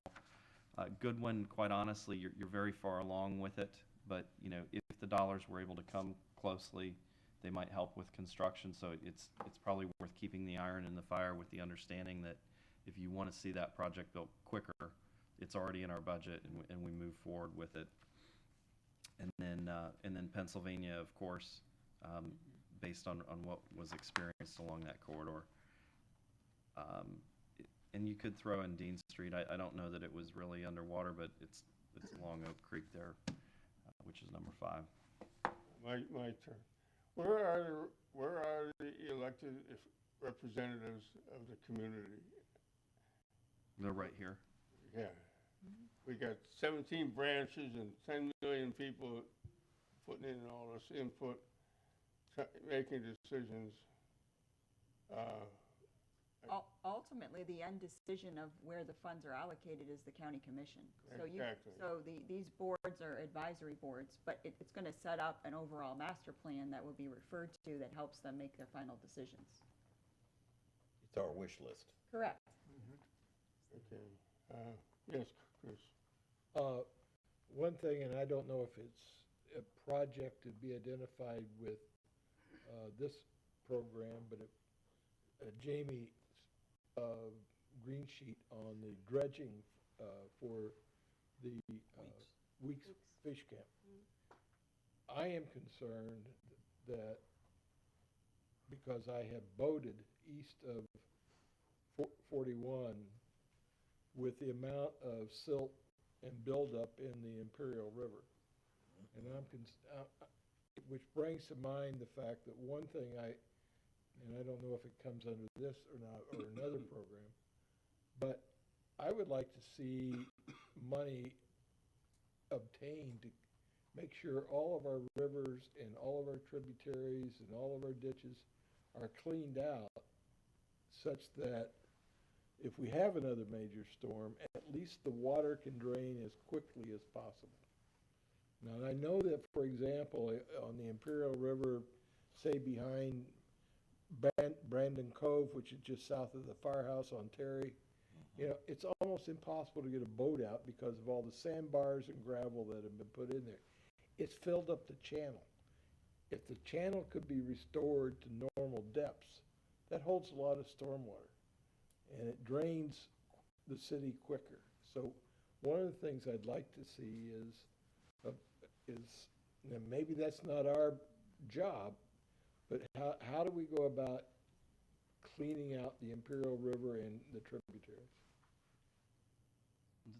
Goodwin, quite honestly, you're very far along with it, but if the dollars were able to come closely, they might help with construction. So it's probably worth keeping the iron in the fire with the understanding that if you want to see that project built quicker, it's already in our budget, and we move forward with it. And then Pennsylvania, of course, based on what was experienced along that corridor. And you could throw in Dean Street. I don't know that it was really underwater, but it's along Oak Creek there, which is number 5. My turn. Where are the elected representatives of the community? They're right here. Yeah. We got 17 branches and 10 million people putting in all this input, making decisions. Ultimately, the end decision of where the funds are allocated is the county commission. Exactly. So these boards are advisory boards, but it's going to set up an overall master plan that will be referred to that helps them make their final decisions. It's our wish list. Correct. Okay. Yes, Chris. One thing, and I don't know if it's a project to be identified with this program, but Jamie's green sheet on the dredging for the Weeks Fish Camp. I am concerned that because I have boated east of 41 with the amount of silt and buildup in the Imperial River. And which brings to mind the fact that one thing and I don't know if it comes under this or not, or another program, but I would like to see money obtained to make sure all of our rivers and all of our tributaries and all of our ditches are cleaned out such that if we have another major storm, at least the water can drain as quickly as possible. Now, I know that, for example, on the Imperial River, say behind Brandon Cove, which is just south of the firehouse on Terry, it's almost impossible to get a boat out because of all the sandbars and gravel that have been put in there. It's filled up the channel. If the channel could be restored to normal depths, that holds a lot of stormwater, and it drains the city quicker. So one of the things I'd like to see is maybe that's not our job, but how do we go about cleaning out the Imperial River and the tributaries?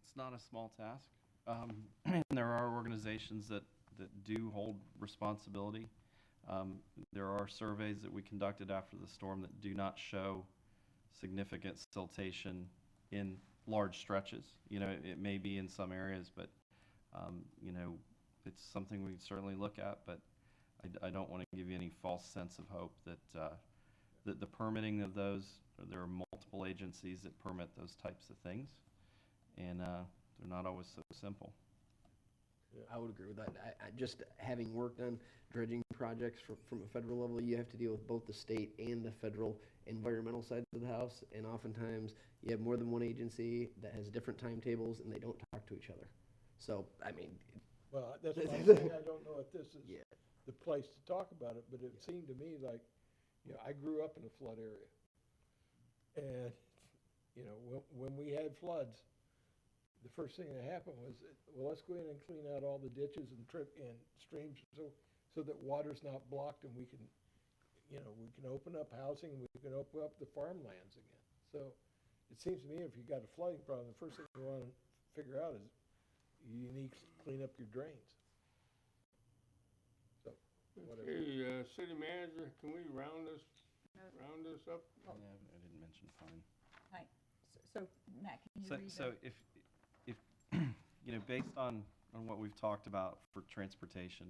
It's not a small task. And there are organizations that do hold responsibility. There are surveys that we conducted after the storm that do not show significant siltation in large stretches. It may be in some areas, but it's something we certainly look at. But I don't want to give you any false sense of hope that the permitting of those, there are multiple agencies that permit those types of things, and they're not always so simple. I would agree with that. I just having worked on dredging projects from a federal level, you have to deal with both the state and the federal environmental sides of the house, and oftentimes you have more than one agency that has different timetables and they don't talk to each other. So, I mean. Well, that's why I'm saying I don't know if this is the place to talk about it, but it seemed to me like, I grew up in a flood area. And, when we had floods, the first thing that happened was, well, let's go in and clean out all the ditches and streams so that water's not blocked and we can open up housing, we can open up the farmlands again. So it seems to me if you got a flooding problem, the first thing you want to figure out is you need to clean up your drains. So, whatever. Okay, city manager, can we round this up? Yeah, I didn't mention fine. Hi. So, Matt, can you read So if based on what we've talked about for transportation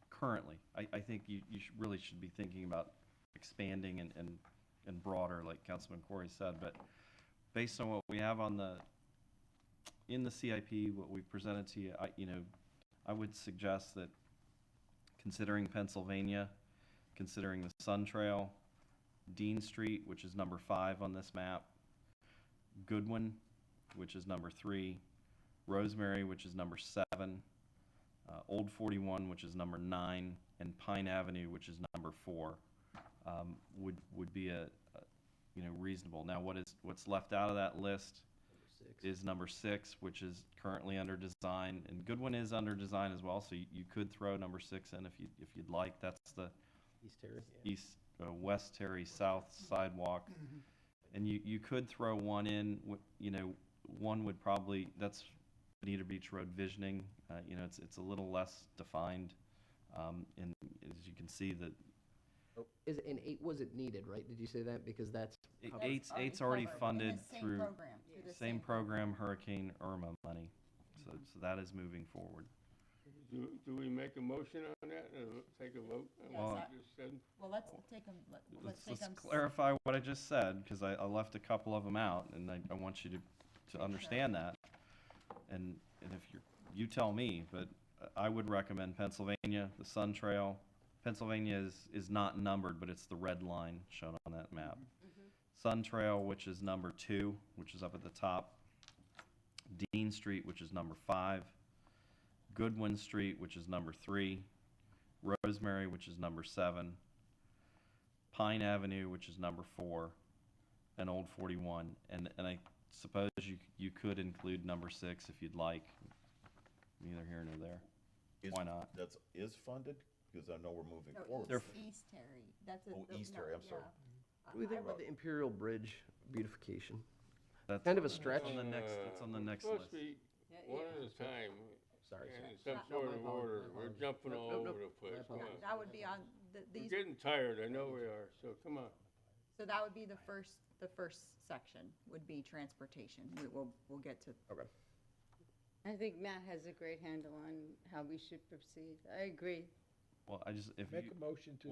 currently, I think you really should be thinking about expanding and broader, like Councilman Corey said. But based on what we have in the CIP, what we presented to you, I would suggest that considering Pennsylvania, considering the Sun Trail, Dean Street, which is number 5 on this map, Goodwin, which is number 3, Rosemary, which is number 7, Old 41, which is number 9, and Pine Avenue, which is number 4, would be a reasonable. Now, what's left out of that list is number 6, which is currently under design, and Goodwin is under design as well, so you could throw number 6 in if you'd like. That's the East Terrace. West Terry South sidewalk. And you could throw one in, one would probably, that's Bonita Beach Road visioning. It's a little less defined. And as you can see, that Is it, in 8 was it needed, right? Did you say that? Because that's. eight's already covered in funded the same through program, through the same program, Hurricane Irma money. So that is moving forward. Do we make a motion on that, or take a vote on Yes, what I- you just said? Well, let's take them, let's take them. Let's clarify what I just said, because I left a couple of them out, and I want you to understand that. And if you tell me, but I would recommend Pennsylvania, the Sun Trail. Pennsylvania is not numbered, but it's the red line shown on that map. Sun Trail, which is number 2, which is up at the top. Dean Street, which is number 5. Goodwin Street, which is number 3. Rosemary, which is number 7. Pine Avenue, which is number 4. And Old 41. And I suppose you could include number 6 if you'd like. Neither here nor there. Why not? That's, is funded? Because I know we're moving No, forward. East Terry, that's a. Oh, East Terry, I'm sorry. What do we think about the Imperial Bridge beautification? That's Kind of a stretch. on the next. That's on the next Supposed list. to be one at a time, Sorry. and in some sort of order. We're jumping all over the place. Come on. That would be on, We're these, getting tired, I know we are, so come on. so that would be the first section, would be transportation. We'll get to, Okay. I think Matt has a great handle on how we should proceed. I agree. Well, if Make a motion to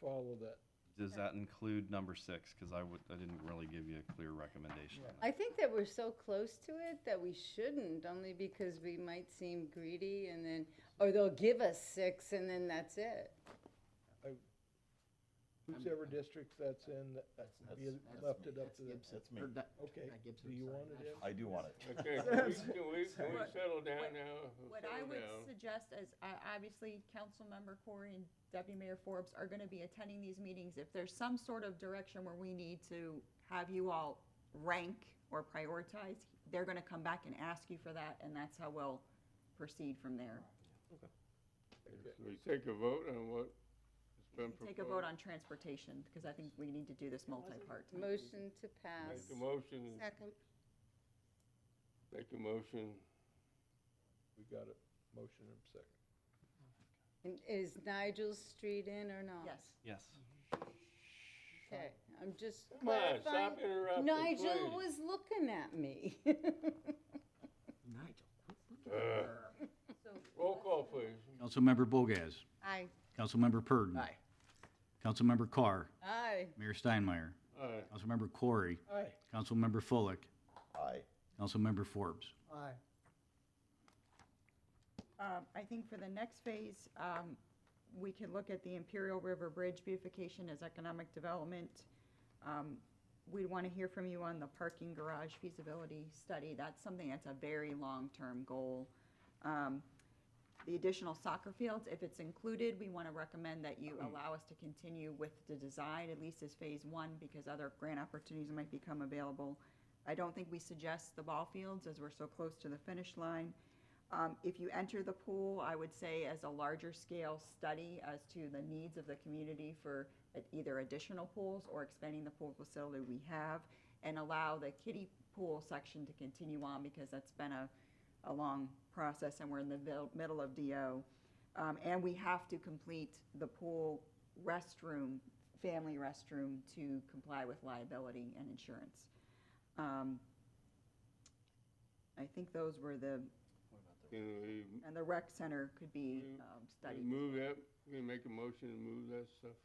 follow that. does that include number 6? Because I didn't really give you a clear recommendation. on that. I think that we're so close to it that we shouldn't, only because we might seem greedy and then, or they'll give us 6 and then that's it. Whosever districts that's in, you left it up to them. That's me. Okay, do you want it in? I do want it. Okay, can we settle down now? what I would suggest is, obviously, Councilmember Corey and Deputy Mayor Forbes are gonna be attending these meetings. If there's some sort of direction where we need to have you all rank or prioritize, they're gonna come back and ask you for that, and that's how we'll proceed from there. We take a vote on what has been proposed? Take a vote on transportation, because I think we need to do this multi-part. Motion to pass. Make a motion, Second. make a motion. We got a motion and a second. And is Nigel's Street in or not? Yes. Yes. Okay, I'm just Come on, stop clarifying. interrupting, Nigel please. was looking at me. Roll call, please. Councilmember Bogas. Aye. Councilmember Purdon. Aye. Councilmember Carr. Aye. Mayor Steinmeier. Aye. Councilmember Corey. Aye. Councilmember Fullick. Aye. Councilmember Forbes. Aye. I think for the next phase, we can look at the Imperial River Bridge beautification as economic development. We want to hear from you on the parking garage feasibility study. That's something that's a very long-term goal. The additional soccer fields, if it's included, we want to recommend that you allow us to continue with the design, at least as phase 1, because other grant opportunities might become available. I don't think we suggest the ball fields as we're so close to the finish line. If you enter the pool, I would say as a larger scale study as to the needs of the community for either additional pools or expanding the pool facility we have, and allow the kiddie pool section to continue on, because that's been a long process and we're in the middle of DO. And we have to complete the pool restroom, family restroom, to comply with liability and insurance. I think those were Can we and the rec center could be studied. move that, can we make a motion to move that stuff?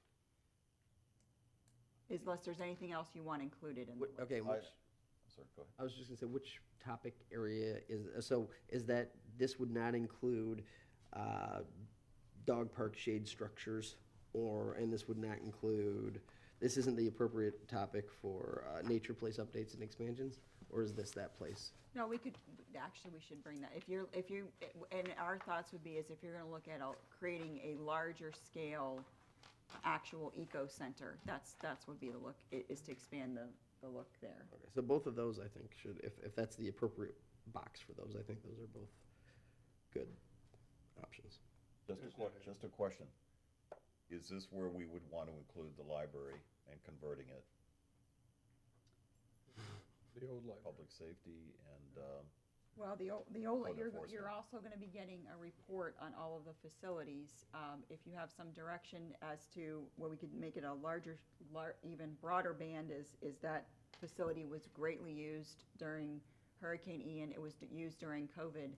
Unless there's anything else you want included in the list. Okay, Sorry, go ahead. I was just gonna say, which topic area is that this would not include dog park shade structures, and this would not include, this isn't the appropriate topic for nature place updates and expansions, or is this that place? No, we should bring that. If you, and our thoughts would be is if you're gonna look at creating a larger scale actual eco center, that's would be the look, is to expand the look there. Okay, so both of those, I think, should, if that's the appropriate box for those, I think those are both good options. Just a question. Is this where we would want to include the library and converting it, The old library. public safety and, Well, the old, Code you're enforcement. also gonna be getting a report on all of the facilities. If you have some direction as to where we could make it a larger, even broader band, is that facility was greatly used during Hurricane Ian. It was used during COVID,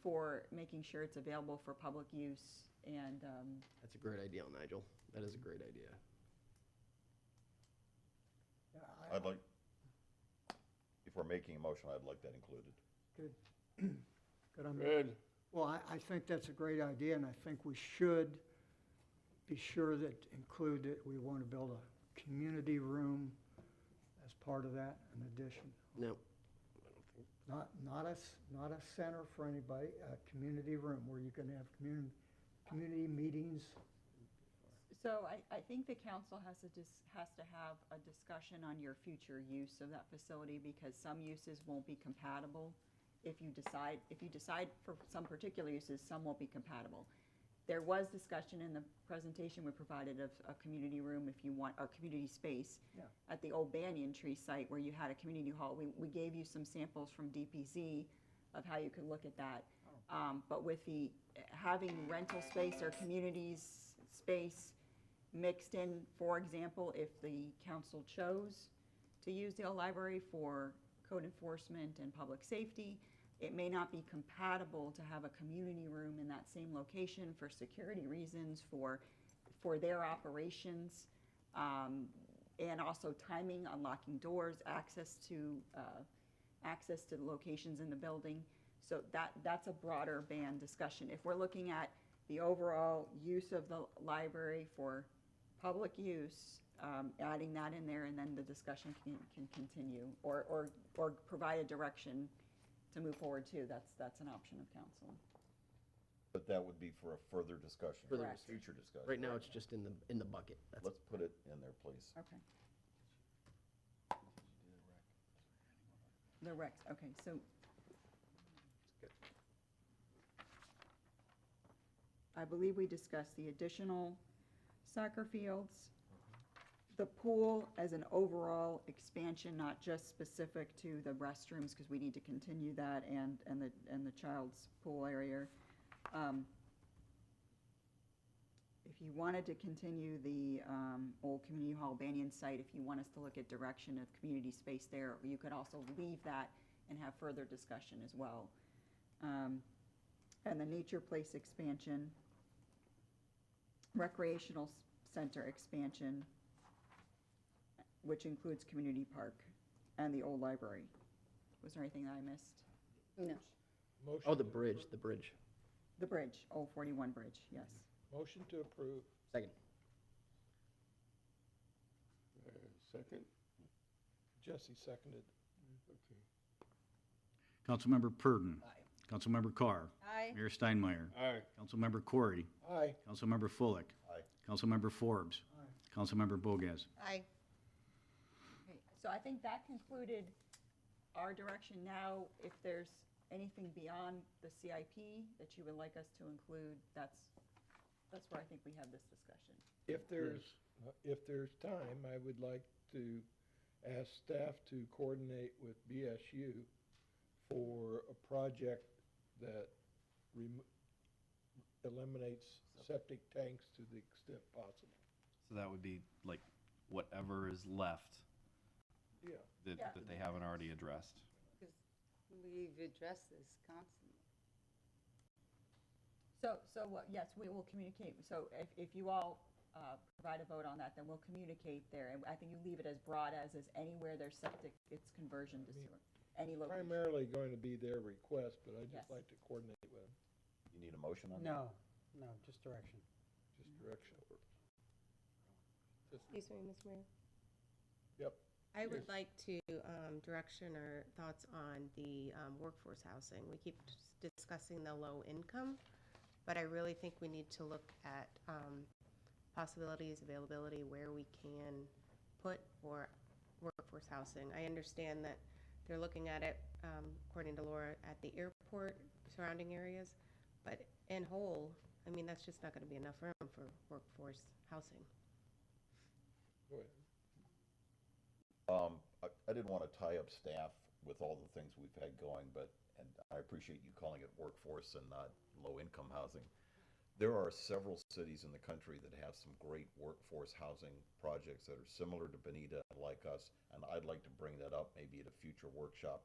for making sure it's available for public use and, That's a great idea, Nigel. That is a great idea. Yeah, I'd like, if we're making a motion, I'd like that included. Good, Good. well, I think that's a great idea, and I think we should be sure that include that we want to build a community room as part of that, in addition. No, Not a center for anybody, a community room where you can have community meetings. so I think the council has to have a discussion on your future use of that facility, because some uses won't be compatible. If you decide for some particular uses, some won't be compatible. There was discussion in the presentation we provided of a community room if you want, or community space. Yeah. At the old Banyan Tree site where you had a community hall. We gave you some samples from DPZ of how you could look at that. But with the, having rental space or communities space mixed in, for example, if the council chose to use the old library for code enforcement and public safety, it may not be compatible to have a community room in that same location for security reasons, for their operations, and also timing, unlocking doors, access to the locations in the building. So that's a broader ban discussion. If we're looking at the overall use of the library for public use, adding that in there, and then the discussion can continue, or provide a direction to move forward too. That's an option of council. But that would be for a further discussion, Further Correct. future discussion. right now it's just in the bucket. That's Let's put it in there, please. Okay. The recs, okay, so. I believe we discussed the additional soccer fields, the pool as an overall expansion, not just specific to the restrooms, because we need to continue that, and the child's pool area. If you wanted to continue the old community hall Banyan site, if you want us to look at direction of community space there, you could also leave that and have further discussion as well. And the nature place expansion, recreational center expansion, which includes community park and the old library. Was there anything that I missed? No. Motion Oh, the to bridge, approve. the bridge. The bridge, Old 41 Bridge, yes. Motion to approve. Second. Second? Jesse seconded. Okay. Councilmember Purdon. Councilmember Carr. Aye. Mayor Steinmeier. Aye. Councilmember Corey. Aye. Councilmember Fullick. Aye. Councilmember Forbes. Councilmember Bogas. Aye. Okay, so I think that concluded our direction. Now, if there's anything beyond the CIP that you would like us to include, that's where I think we have this discussion. If there's time, I would like to ask staff to coordinate with BSU for a project that eliminates septic tanks to the extent possible. So that would be like whatever is left Yeah. that, Yeah. that they haven't already addressed. Because we've addressed this constantly. So yes, we will communicate. So if you all provide a vote on that, then we'll communicate there. And I think you leave it as broad as is anywhere there's septic, it's conversion to sewer, any location. Primarily going to be their request, but I'd Yes. just like to coordinate with them, You need a motion on that? No, just direction. just direction. Excuse me, Ms. Mayor. Yep. I would Yes. like to, direction or thoughts on the workforce housing. We keep discussing the low income, but I really think we need to look at possibilities, availability, where we can put or workforce housing. I understand that they're looking at it, according to Laura, at the airport, surrounding areas, but in whole, I mean, that's just not gonna be enough room for workforce housing. Go ahead. I didn't want to tie up staff with all the things we've had going, and I appreciate you calling it workforce and not low-income housing. There are several cities in the country that have some great workforce housing projects that are similar to Bonita and like us, and I'd like to bring that up maybe at a future workshop.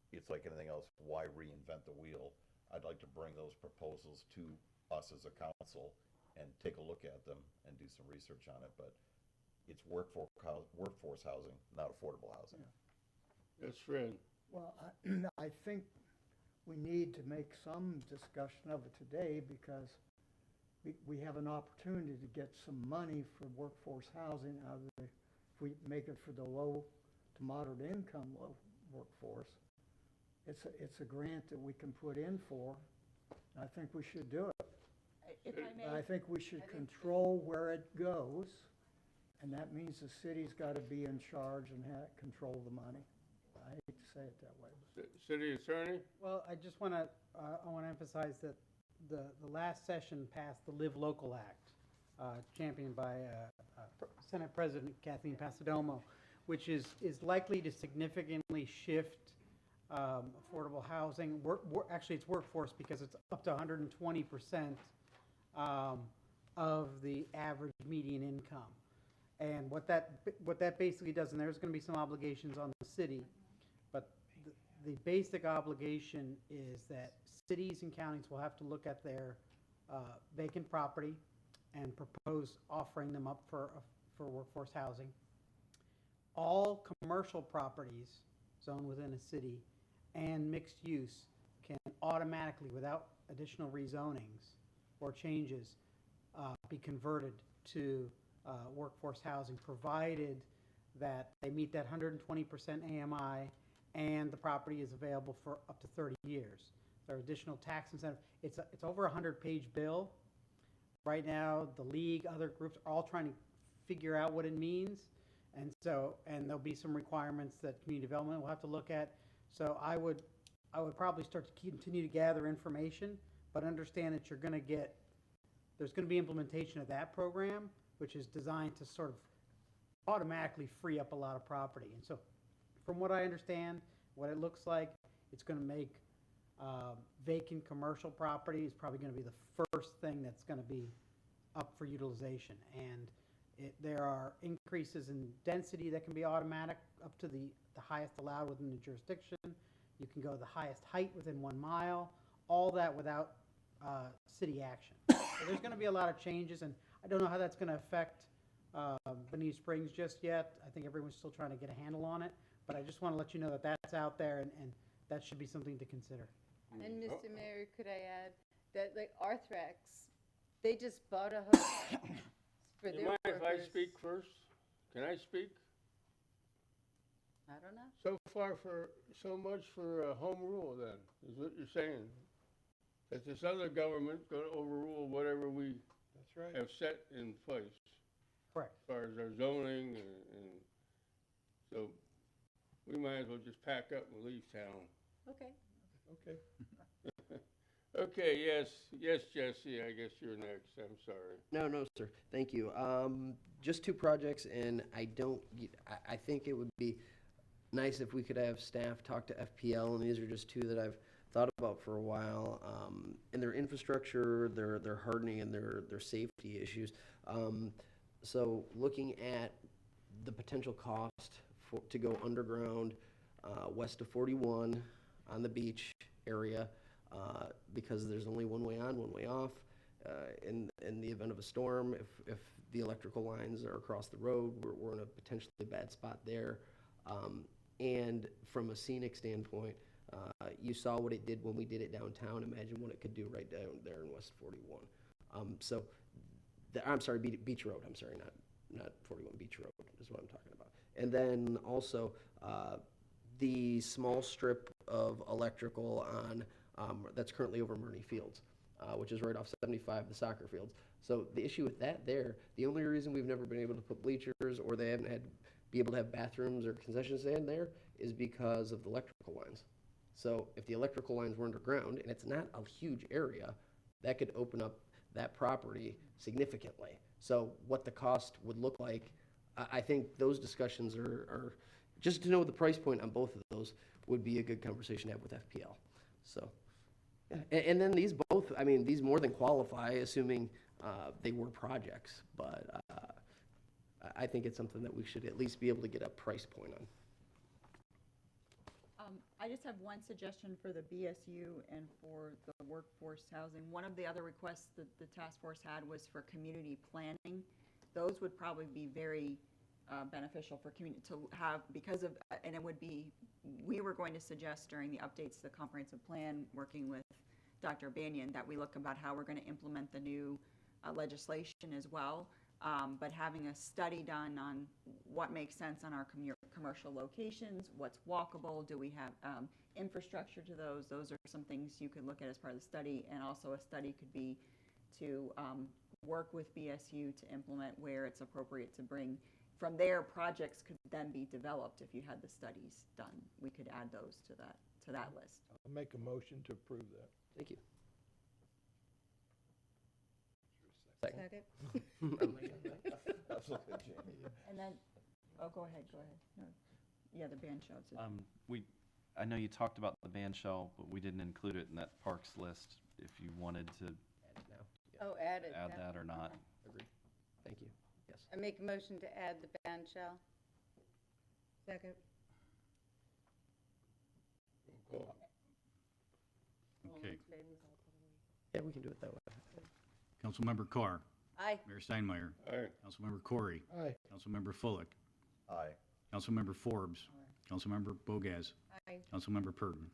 It's like anything else, why reinvent the wheel? I'd like to bring those proposals to us as a council and take a look at them and do some research on it, but it's workforce housing, not affordable housing. That's Fred. Well, I think we need to make some discussion of it today because we have an opportunity to get some money for workforce housing out of the, if we make it for the low to moderate income workforce. It's a grant that we can put in for. I think we should do it. If I may. But I think we should control where it goes, and that means the city's got to be in charge and control the money. I hate to say it that way. City Attorney? Well, I just want to, I want to emphasize that the last session passed the Live Local Act, championed by Senate President Kathleen Passidomo, which is likely to significantly shift affordable housing. Actually, it's workforce because it's up to 120% of the average median income. And what that basically does, and there's going to be some obligations on the city, but the basic obligation is that cities and counties will have to look at their vacant property and propose offering them up for workforce housing. All commercial properties zoned within a city and mixed use can automatically, without additional rezonings or changes, be converted to workforce housing, provided that they meet that 120% AMI and the property is available for up to 30 years. There are additional tax incentives. It's over a 100-page bill. Right now, the league, other groups are all trying to figure out what it means. And there'll be some requirements that community development will have to look at. So I would probably start to continue to gather information, but understand that there's going to be implementation of that program, which is designed to sort of automatically free up a lot of property. And so from what I understand, what it looks like, it's going to make vacant commercial property is probably going to be the first thing that's going to be up for utilization. And there are increases in density that can be automatic up to the highest allowed within the jurisdiction. You can go the highest height within 1 mile, all that without city action. So there's going to be a lot of changes, and I don't know how that's going to affect Bonita Springs just yet. I think everyone's still trying to get a handle on it, but I just want to let you know that that's out there, and that should be something to consider. And Mr. Mayor, could I add that, like, Arthrex, they just bought a hotel for You their mind if I workers. speak first? Can I speak? I don't know. So much for home rule then, is what you're saying? That this other government's gonna overrule whatever we That's right. have set in place. Correct. As far as our zoning and so we might as well just pack up and leave town. Okay. Okay. Okay, yes, Jesse, I guess you're next, I'm sorry. No, sir. Thank you. Just 2 projects, and I think it would be nice if we could have staff talk to FPL, and these are just 2 that I've thought about for a while. And their infrastructure, their hardening, and their safety issues. So looking at the potential cost to go underground west of 41 on the beach area, because there's only one way on, one way off. In the event of a storm, if the electrical lines are across the road, we're in a potentially bad spot there. And from a scenic standpoint, you saw what it did when we did it downtown. Imagine what it could do right down there in West 41. I'm sorry, Beach Road. I'm sorry, not 41, Beach Road is what I'm talking about. And then also the small strip of electrical on that's currently over Murney Fields, which is right off 75, the soccer fields. So the issue with that the only reason we've never been able to put bleachers or they haven't had be able to have bathrooms or concession stand there is because of the electrical lines. So if the electrical lines were underground, and it's not a huge area, that could open up that property significantly. So what the cost would look like, I think those discussions are, just to know the price point on both of those would be a good conversation to have with FPL. So, yeah. And then these both, I mean, these more than qualify, assuming they were projects, but I think it's something that we should at least be able to get a price point on. I just have one suggestion for the BSU and for the workforce housing. One of the other requests that the task force had was for community planning. Those would probably be very beneficial for community to have, because of, and it would be, we were going to suggest during the updates to the comprehensive plan, working with Dr. Banyan, that we look about how we're going to implement the new legislation as well. But having a study done on what makes sense on our commercial locations, what's walkable, do we have infrastructure to those? Those are some things you could look at as part of the study. And also a study could be to work with BSU to implement where it's appropriate to bring. From there, projects could then be developed if you had the studies done. We could add those to that list. I'll make a motion to approve that. Thank you. Second. That's okay, Jamie. And then, oh, go ahead. No. Yeah, the band shows. I know you talked about the band shell, but we didn't include it in that parks list, if you wanted to Add it now. Yeah, Oh, add it. add yeah. that or not. agreed. Thank you. Yes. I make a motion to add the band shell. Second. Okay. Yeah, we can do it that way. Councilmember Carr, Aye. Mayor Steinmeier, All right, Councilmember Corey, Aye. Councilmember Fullick, Aye. Councilmember Forbes, Councilmember Bogaz, Aye. Councilmember Purdon.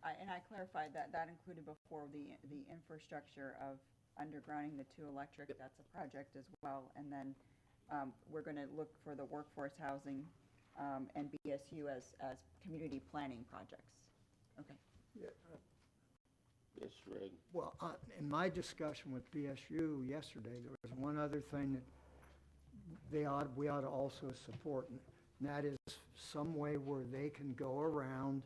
And I clarified that included before the infrastructure of undergrounding the 2 electric. That's a project as well. And then we're going to look for the workforce housing and BSU as community planning projects. Okay. yes, Fred. Well, in my discussion with BSU yesterday, there was one other thing that we ought to also support, and that is some way where they can go around,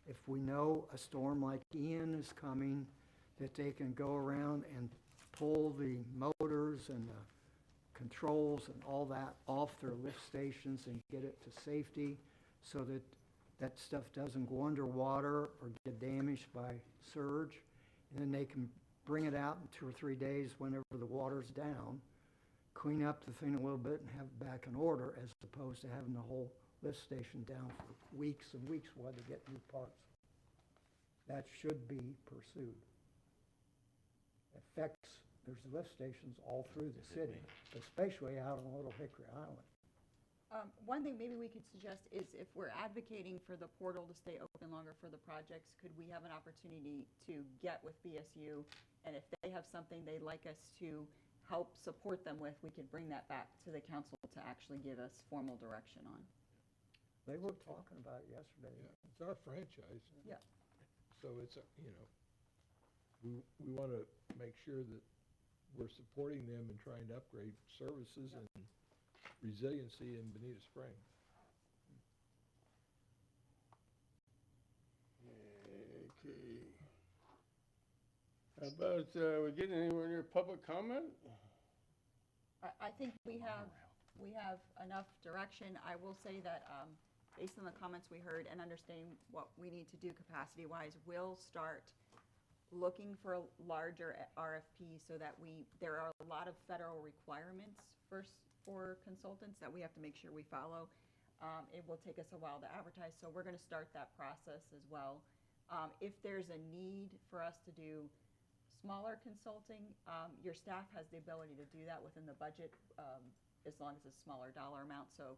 if we know a storm like Ian is coming, that they can go around and pull the motors and the controls and all that off their lift stations and get it to safety so that that stuff doesn't go underwater or get damaged by surge. And then they can bring it out in 2 or 3 days whenever the water's down, clean up the thing a little bit and have it back in order, as opposed to having the whole lift station down for weeks and weeks while they get new parts. That should be pursued. There's lift stations all through the city, especially out on Little Hickory Island. One thing maybe we could suggest is, if we're advocating for the portal to stay open longer for the projects, could we have an opportunity to get with BSU, and if they have something they'd like us to help support them with, we could bring that back to the council to actually give us formal direction on. They were talking about it yesterday. Yeah, it's our franchise. Yeah. So it's, we want to make sure that we're supporting them and trying to upgrade services and resiliency in Bonita Springs. Okay. How about, we getting anywhere near public comment? I think we have enough direction. I will say that, based on the comments we heard and understanding what we need to do capacity-wise, we'll start looking for a larger RFP so that there are a lot of federal requirements for consultants that we have to make sure we follow. It will take us a while to advertise, so we're going to start that process as well. If there's a need for us to do smaller consulting, your staff has the ability to do that within the budget, as long as it's a smaller dollar amount. So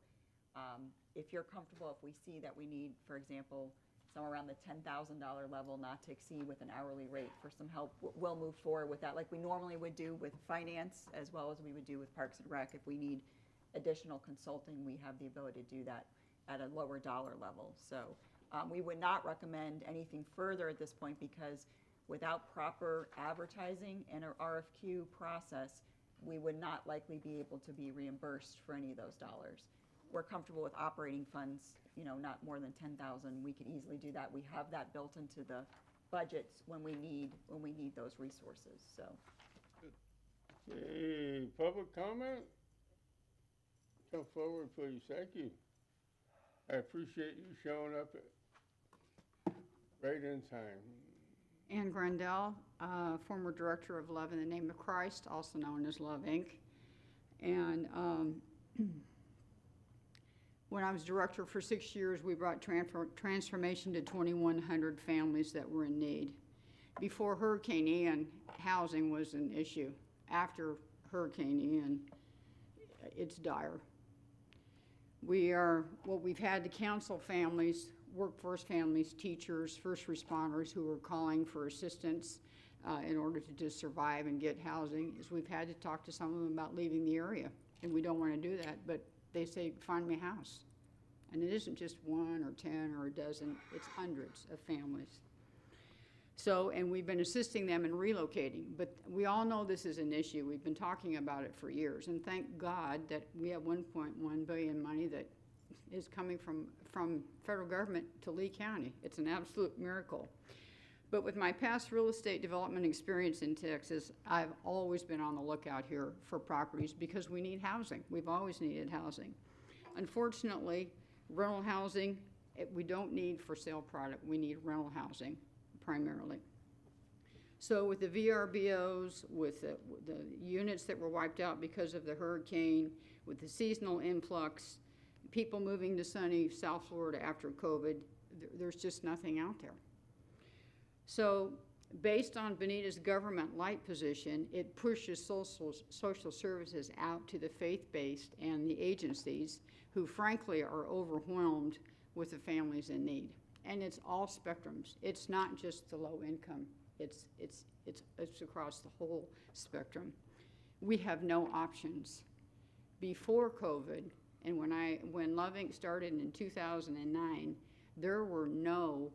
if you're comfortable, if we see that we need, for example, somewhere around the $10,000 level, not to exceed, with an hourly rate for some help, we'll move forward with that, like we normally would do with finance, as well as we would do with Parks and Rec. If we need additional consulting, we have the ability to do that at a lower dollar level. So we would not recommend anything further at this point, because without proper advertising and an RFQ process, we would not likely be able to be reimbursed for any of those dollars. We're comfortable with operating funds, not more than 10,000. We could easily do that. We have that built into the budgets when we need those resources, so. Okay, public comment? Come forward, please. Thank you. I appreciate you showing up right in time. Ann Grandel, former director of Love in the Name of Christ, also known as Love Inc. And when I was director for 6 years, we brought transformation to 2,100 families that were in need. Before Hurricane Ian, housing was an issue. After Hurricane Ian, it's dire. We've had to counsel families, workforce families, teachers, first responders who are calling for assistance in order to just survive and get housing, is we've had to talk to some of them about leaving the area. And we don't want to do that, but they say, find me a house. And it isn't just 1 or 10 or a dozen, it's hundreds of families. So, and we've been assisting them in relocating, but we all know this is an issue. We've been talking about it for years, and thank God that we have 1.1 billion money that is coming from federal government to Lee County. It's an absolute miracle. But with my past real estate development experience in Texas, I've always been on the lookout here for properties because we need housing. We've always needed housing. Unfortunately, rental housing, we don't need for sale product. We need rental housing primarily. So with the VRBOs, with the units that were wiped out because of the hurricane, with the seasonal influx, people moving to sunny South Florida after COVID, there's just nothing out there. So based on Bonita's government light position, it pushes social services out to the faith-based and the agencies who frankly are overwhelmed with the families in need. And it's all spectrums. It's not just the low income. It's across the whole spectrum. We have no options. Before COVID, and when Love Inc. started in 2009, there were no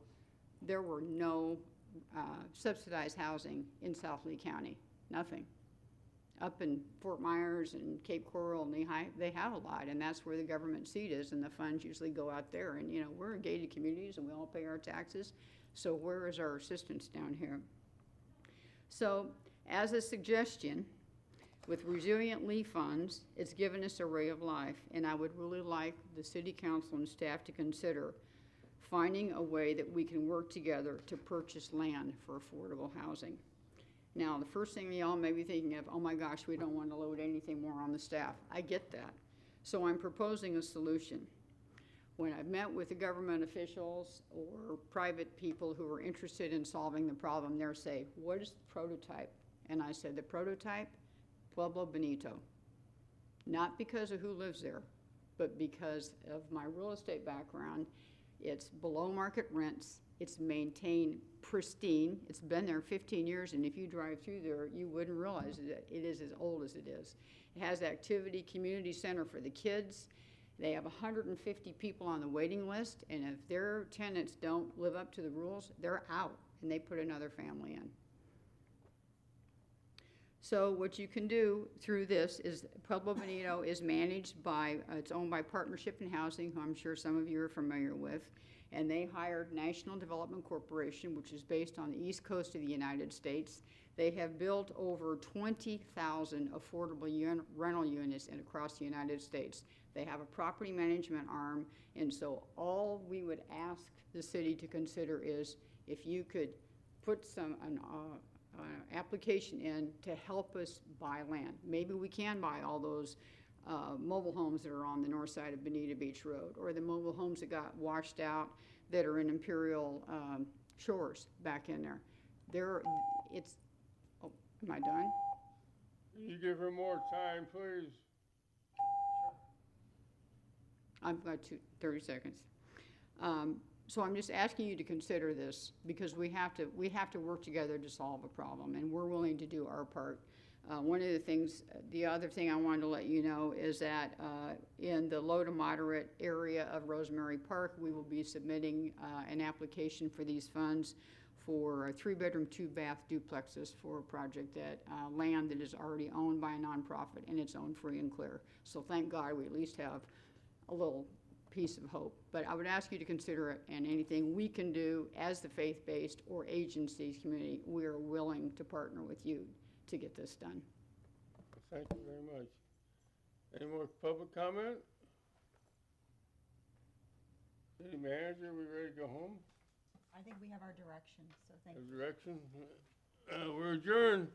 subsidized housing in South Lee County. Nothing. Up in Fort Myers and Cape Coral and Lehigh, they have a lot, and that's where the government seat is, and the funds usually go out there. And we're in gated communities and we all pay our taxes, so where is our assistance down here? So as a suggestion, with Resilient Lee funds, it's given us a ray of life, and I would really like the city council and staff to consider finding a way that we can work together to purchase land for affordable housing. Now, the first thing y'all may be thinking of, oh my gosh, we don't want to load anything more on the staff. I get that. So I'm proposing a solution. When I've met with the government officials or private people who are interested in solving the problem, they'll say, what is the prototype? And I said, the prototype, Pueblo Bonito. Not because of who lives there, but because of my real estate background. It's below market rents. It's maintained pristine. It's been there 15 years, and if you drive through there, you wouldn't realize that it is as old as it is. It has activity community center for the kids. They have 150 people on the waiting list, and if their tenants don't live up to the rules, they're out, and they put another family in. So what you can do through this is Pueblo Bonito is managed by, it's owned by Partnership in Housing, who I'm sure some of you are familiar with, and they hired National Development Corporation, which is based on the east coast of the United States. They have built over 20,000 affordable rental units across the United States. They have a property management arm, and so all we would ask the city to consider is if you could put an application in to help us buy land. Maybe we can buy all those mobile homes that are on the north side of Bonita Beach Road, or the mobile homes that got washed out that are in Imperial Shores back in there. Am I done? Can you give her more time, please? I've got 30 seconds. So I'm just asking you to consider this because we have to work together to solve a problem, and we're willing to do our part. The other thing I wanted to let you know is that in the low to moderate area of Rosemary Park, we will be submitting an application for these funds for 3-bedroom, 2-bath duplexes for a project that, land that is already owned by a nonprofit and it's owned free and clear. So thank God we at least have a little piece of hope. But I would ask you to consider it, and anything we can do as the faith-based or agencies community, we are willing to partner with you to get this done. Thank you very much. Any more public comment? City manager, we ready to go home? I think we have our direction, so thank you. Direction? We're adjourned.